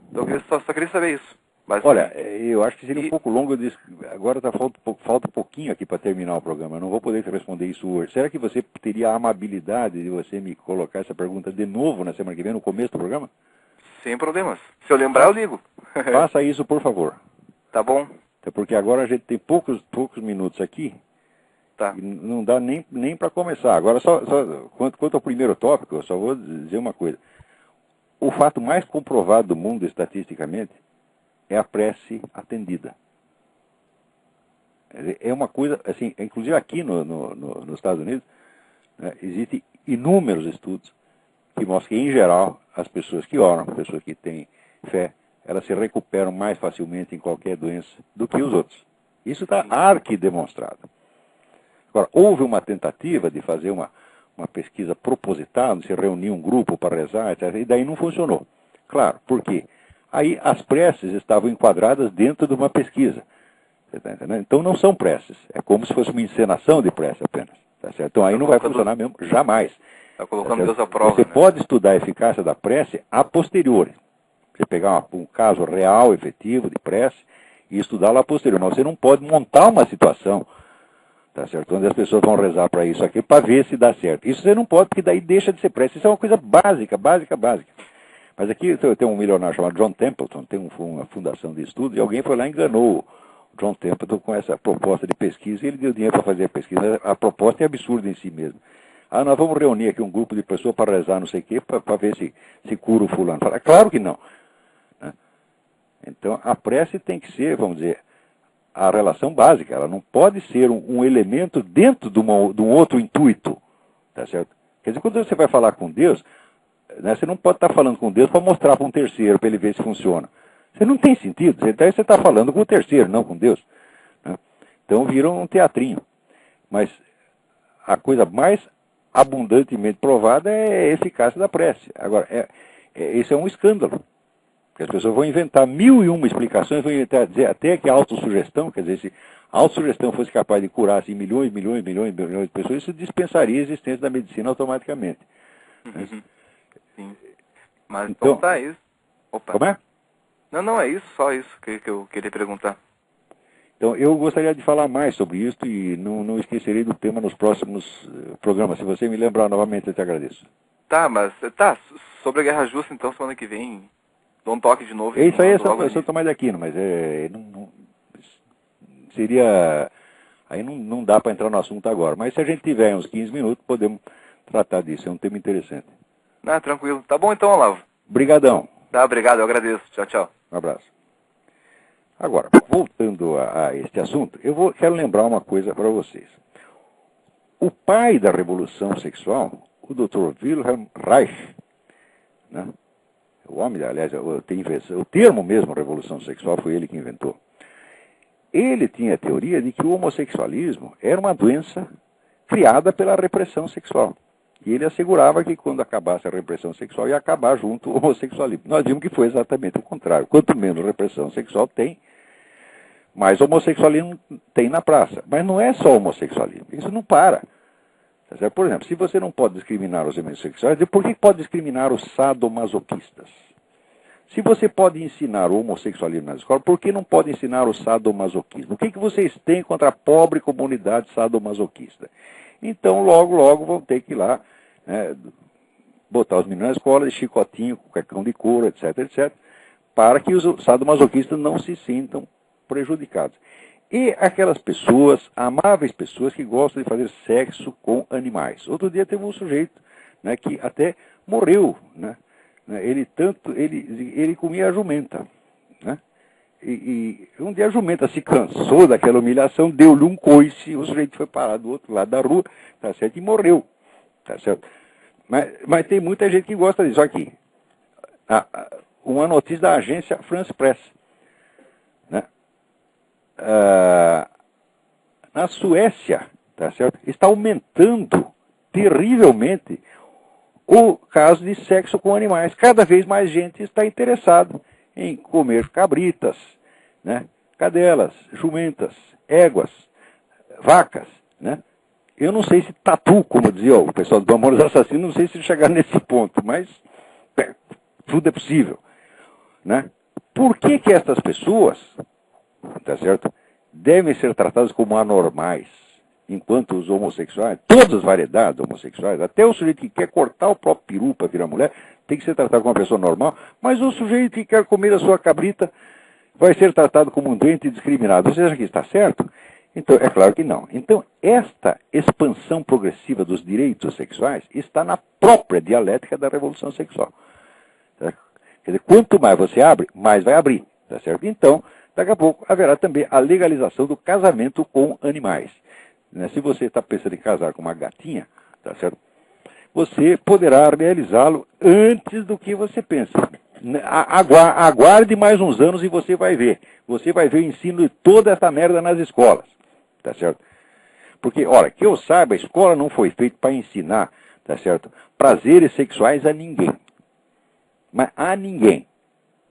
Então eu só queria saber isso. Olha, eu acho que seria um pouco longo. Agora falta um pouquinho aqui para terminar o programa. Eu não vou poder te responder isso hoje. Será que você teria a amabilidade de você me colocar essa pergunta de novo na semana que vem, no começo do programa? Sem problemas. Se eu lembrar, eu ligo. Faça isso, por favor. Tá bom. Até porque agora a gente tem poucos minutos aqui. Tá. E não dá nem para começar. Agora, quanto ao primeiro tópico, eu só vou dizer uma coisa. O fato mais comprovado do mundo estatisticamente é a prece atendida. É uma coisa, assim, inclusive aqui nos Estados Unidos, né, existem inúmeros estudos que mostram que, em geral, as pessoas que oram, as pessoas que têm fé, elas se recuperam mais facilmente em qualquer doença do que os outros. Isso está arquidemonstrado. Agora, houve uma tentativa de fazer uma pesquisa proposital, de se reunir um grupo para rezar, etc., e daí não funcionou. Claro, por quê? Aí as preces estavam enquadradas dentro de uma pesquisa. Você tá entendendo? Então não são preces. É como se fosse uma encenação de prece apenas. Tá certo? Então aí não vai funcionar mesmo, jamais. Está colocando Deus à prova. Você pode estudar a eficácia da prece a posteriori. Você pegar um caso real, efetivo, de prece, e estudá-lo a posteriori. Mas você não pode montar uma situação, tá certo? Onde as pessoas vão rezar para isso aqui, para ver se dá certo. Isso você não pode, porque daí deixa de ser prece. Isso é uma coisa básica. Mas aqui tem um milionário chamado John Templeton, tem uma fundação de estudo, e alguém foi lá e enganou o John Templeton com essa proposta de pesquisa, e ele deu dinheiro para fazer a pesquisa. A proposta é absurda em si mesmo. Nós vamos reunir aqui um grupo de pessoas para rezar não sei o quê, para ver se cura o fulano. Fala, claro que não. Né? Então, a prece tem que ser, vamos dizer, a relação básica. Ela não pode ser um elemento dentro de um outro intuito. Tá certo? Quer dizer, quando você vai falar com Deus, né, você não pode estar falando com Deus para mostrar para um terceiro, para ele ver se funciona. Você não tem sentido. Você está falando com o terceiro, não com Deus. Né? Então, viram um teatrinho. Mas a coisa mais abundantemente provada é a eficácia da prece. Agora, esse é um escândalo. Porque as pessoas vão inventar 1001 explicações, vão inventar, dizer até que a autossugestão, quer dizer, se a autossugestão fosse capaz de curar assim, milhões de pessoas, isso dispensaria a existência da medicina automaticamente. Uhum. Sim. Mas então tá isso. Opa. Como é? Não, é isso, só isso que eu queria perguntar. Então, eu gostaria de falar mais sobre isso e não esquecerei do tema nos próximos programas. Se você me lembrar novamente, eu te agradeço. Sobre a Guerra Justa, então, semana que vem, dou um toque de novo. Isso aí é São Tomás de Aquino, mas seria... Aí não dá para entrar no assunto agora. Mas se a gente tiver uns 15 minutos, podemos tratar disso. É um tema interessante. Tranquilo. Tá bom então, Olavo. Obrigadão. Tá, obrigado. Eu agradeço. Tchau, tchau. Um abraço. Agora, voltando a este assunto, quero lembrar uma coisa para vocês. O pai da revolução sexual, o Dr. Wilhelm Reich, né? O homem, aliás, o termo mesmo revolução sexual foi ele que inventou. Ele tinha a teoria de que o homossexualismo era uma doença criada pela repressão sexual. E ele assegurava que quando acabasse a repressão sexual ia acabar junto o homossexualismo. Nós vimos que foi exatamente o contrário. Quanto menos repressão sexual tem, mais homossexualismo tem na praça. Mas não é só homossexualismo. Isso não para. Por exemplo, se você não pode discriminar os homossexuais, por que pode discriminar os sadomasoquistas? Se você pode ensinar o homossexualismo na escola, por que não pode ensinar o sadomasoquismo? O que vocês têm contra a pobre comunidade sadomasoquista? Então, logo vão ter que ir lá, né, botar os meninos na escola de chicotinho, com cuecão de couro, etc, para que os sadomasoquistas não se sintam prejudicados. E aquelas pessoas, amáveis pessoas, que gostam de fazer sexo com animais. Outro dia teve um sujeito, né, que até morreu, né? Ele comia a jumenta, né? E um dia a jumenta se cansou daquela humilhação, deu-lhe um coice, o sujeito foi parar do outro lado da rua, tá certo, e morreu, tá certo. Mas tem muita gente que gosta disso. Aqui, uma notícia da agência France Press, né? Na Suécia, tá certo, está aumentando terrivelmente o caso de sexo com animais. Cada vez mais gente está interessada em comer cabritas, né, cadelas, jumentas, éguas, vacas, né? Eu não sei se tatu, como dizia o pessoal do Mamonas Assassinos, não sei se chegar nesse ponto, mas tudo é possível, né? Por que essas pessoas, tá certo, devem ser tratadas como anormais, enquanto os homossexuais, todas as variedades homossexuais, até o sujeito que quer cortar o próprio peru para virar mulher, tem que ser tratado como uma pessoa normal, mas o sujeito que quer comer a sua cabrita vai ser tratado como um doente e discriminado. Você acha que está certo? Então, é claro que não. Então, esta expansão progressiva dos direitos sexuais está na própria dialética da revolução sexual. Tá? Quer dizer, quanto mais você abre, mais vai abrir. Tá certo? Então, daqui a pouco haverá também a legalização do casamento com animais. Se você está pensando em casar com uma gatinha, tá certo? Você poderá realizá-lo antes do que você pensa. Aguarde mais uns anos e você vai ver. Você vai ver o ensino de toda essa merda nas escolas. Tá certo? Porque, olha, que eu saiba, a escola não foi feita para ensinar, tá certo, prazeres sexuais a ninguém. Mas a ninguém.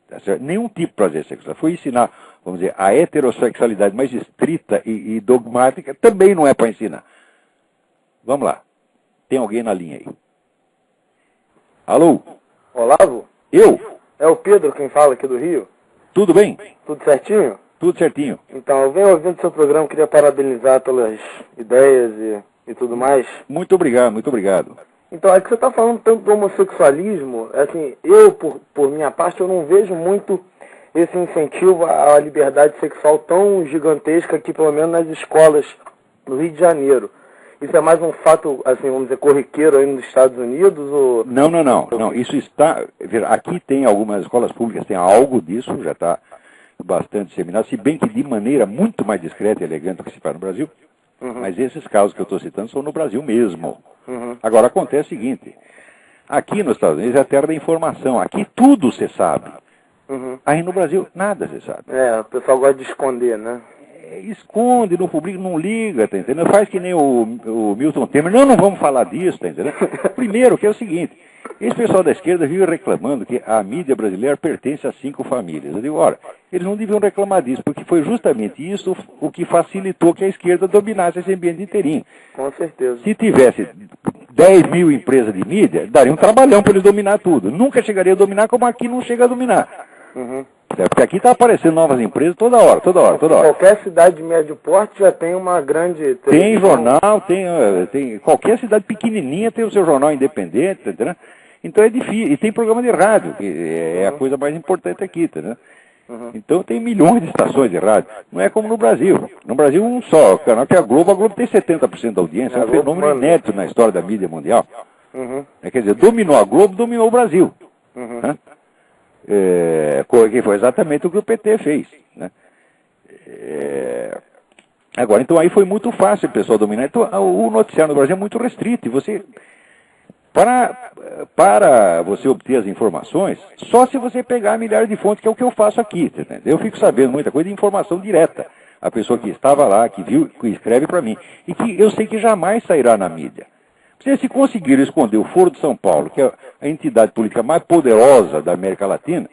Tá certo? Nenhum tipo de prazer sexual. Foi ensinar, vamos dizer, a heterossexualidade mais estrita e dogmática também não é para ensinar. Vamos lá. Tem alguém na linha aí? Alô? Olavo? Eu? É o Pedro quem fala aqui do Rio? Tudo bem? Tudo certinho? Tudo certinho. Então, eu venho ouvindo seu programa, queria parabenizar pelas ideias e tudo mais. Muito obrigado, muito obrigado. Então, é que você está falando tanto do homossexualismo, assim, eu, por minha parte, eu não vejo muito esse incentivo à liberdade sexual tão gigantesca aqui, pelo menos nas escolas do Rio de Janeiro. Isso é mais um fato, assim, vamos dizer, corriqueiro aí nos Estados Unidos? Ou... Não. Isso está... Aqui tem algumas escolas públicas, tem algo disso, já está bastante disseminado, se bem que de maneira muito mais discreta e elegante do que se faz no Brasil. Mas esses casos que eu estou citando são no Brasil mesmo. Agora, acontece o seguinte, aqui nos Estados Unidos é a terra da informação, aqui tudo você sabe. Aí no Brasil, nada você sabe. É, o pessoal gosta de esconder, né? Esconde, não publica, não liga, tá entendendo? Faz que nem o Milton Temer, não vamos falar disso, tá entendendo? Primeiro, que é o seguinte, esse pessoal da esquerda vive reclamando que a mídia brasileira pertence a 5 famílias. Eu digo, olha, eles não deviam reclamar disso, porque foi justamente isso o que facilitou que a esquerda dominasse esse ambiente inteirinho. Com certeza. Se tivesse 10 mil empresas de mídia, daria um trabalhão para eles dominar tudo. Nunca chegaria a dominar como aqui não chega a dominar. Porque aqui está aparecendo novas empresas toda hora. Qualquer cidade de médio porte já tem uma grande... Tem jornal, tem qualquer cidade pequenininha tem o seu jornal independente, tá entendendo? Então é difícil. E tem programa de rádio, que é a coisa mais importante aqui, tá entendendo? Então tem milhões de estações de rádio. Não é como no Brasil. No Brasil um só, o canal que é a Globo tem 70% da audiência, é um fenômeno inédito na história da mídia mundial. Quer dizer, dominou a Globo, dominou o Brasil. Que foi exatamente o que o PT fez, né? Agora, então aí foi muito fácil o pessoal dominar. Então o noticiário no Brasil é muito restrito. E você, para você obter as informações, só se você pegar milhares de fontes, que é o que eu faço aqui, entendeu? Eu fico sabendo muita coisa de informação direta. A pessoa que estava lá, que viu, que escreve para mim. E que eu sei que jamais sairá na mídia. Se conseguiram esconder o Foro de São Paulo, que é a entidade política mais poderosa da América Latina,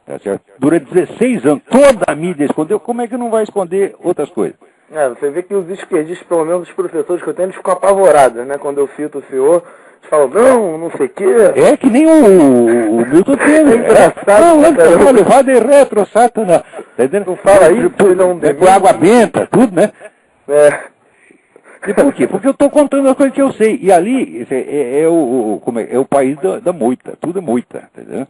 tá certo? Durante 16 anos, toda a mídia escondeu, como é que não vai esconder outras coisas? Você vê que os esquerdistas, pelo menos os professores que eu tenho, eles ficam apavorados, né? Quando eu cito o senhor, eles falam, não sei o quê. É que nem o Milton Temer. Não, levado de retro, Satanás. Tá entendendo? Não fala isso, não com água benta, tudo, né? E por quê? Porque eu estou contando as coisas que eu sei. E ali é o país da moita. Tudo é moita, entendeu?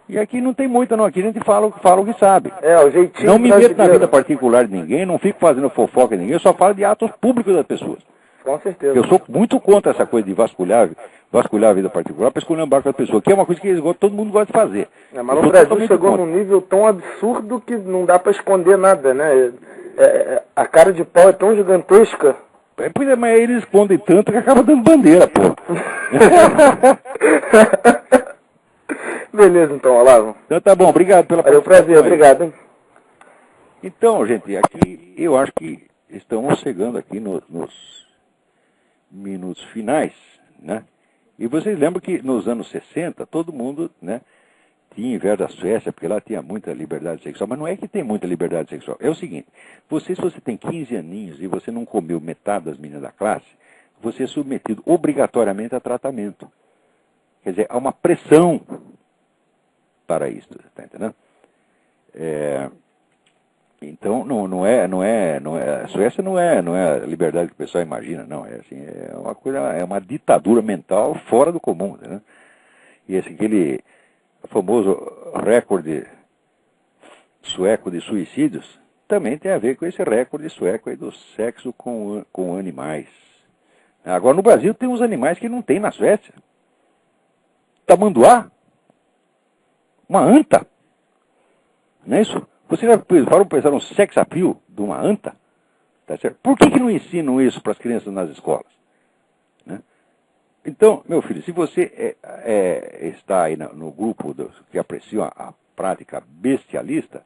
E aqui não tem moita, não. Aqui a gente fala o que sabe. O jeitinho não me meto na vida particular de ninguém, não fico fazendo fofoca de ninguém, eu só falo de atos públicos das pessoas. Com certeza. Eu sou muito contra essa coisa de vasculhar a vida particular para esculhambar com as pessoas, que é uma coisa que todo mundo gosta de fazer. Mas no Brasil chegou num nível tão absurdo que não dá para esconder nada, né? A cara de pau é tão gigantesca. Pois é, mas eles escondem tanto que acaba dando bandeira, pô. Beleza, então, Olavo. Então tá bom, obrigado pela participação. Valeu, prazer, obrigado, hein? Então, gente, aqui eu acho que estamos chegando aqui nos minutos finais, né? E vocês lembram que nos anos 60, todo mundo, né, tinha inveja da Suécia, porque lá tinha muita liberdade sexual, mas não é que tem muita liberdade sexual. É o seguinte, se você tem 15 aninhos e você não comeu metade das meninas da classe, você é submetido obrigatoriamente a tratamento. Quer dizer, há uma pressão para isso, tá entendendo? Então, a Suécia não é a liberdade que o pessoal imagina, não. É uma coisa, é uma ditadura mental fora do comum, né? E aquele famoso recorde sueco de suicídios também tem a ver com esse recorde sueco aí do sexo com animais. Agora, no Brasil tem uns animais que não tem na Suécia. Tamanduá, uma anta, não é isso? Você já parou para pensar no sex appeal de uma anta? Tá certo? Por que não ensinam isso para as crianças nas escolas? Né? Então, meu filho, se você está aí no grupo que apreciam a prática bestialista,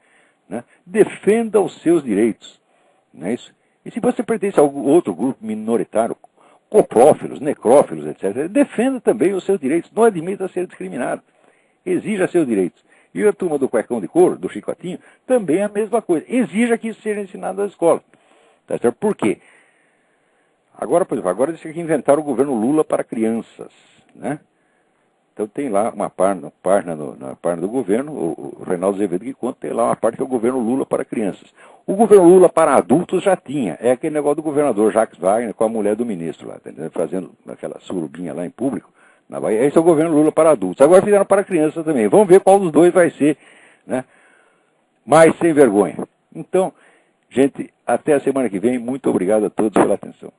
né, defenda os seus direitos. Não é isso? E se você pertence a algum outro grupo minoritário, coprófilos, necrófilos, etc., defenda também os seus direitos. Não admita ser discriminado. Exija seus direitos. E a turma do cuecão de couro, do chicotinho, também é a mesma coisa. Exija que isso seja ensinado nas escolas. Tá certo? Por quê? Agora, por exemplo, agora eles têm que inventar o governo Lula para crianças, né? Então tem lá uma página na página do governo, o Reinaldo Azevedo que conta, tem lá uma parte que é o governo Lula para crianças. O governo Lula para adultos já tinha, é aquele negócio do governador Jacques Wagner com a mulher do ministro lá, tá entendendo? Fazendo aquela surubinha lá em público, na Bahia. Esse é o governo Lula para adultos. Agora fizeram para crianças também. Vamos ver qual dos dois vai ser, né, mais sem vergonha. Então, gente, até a semana que vem. Muito obrigado a todos pela atenção.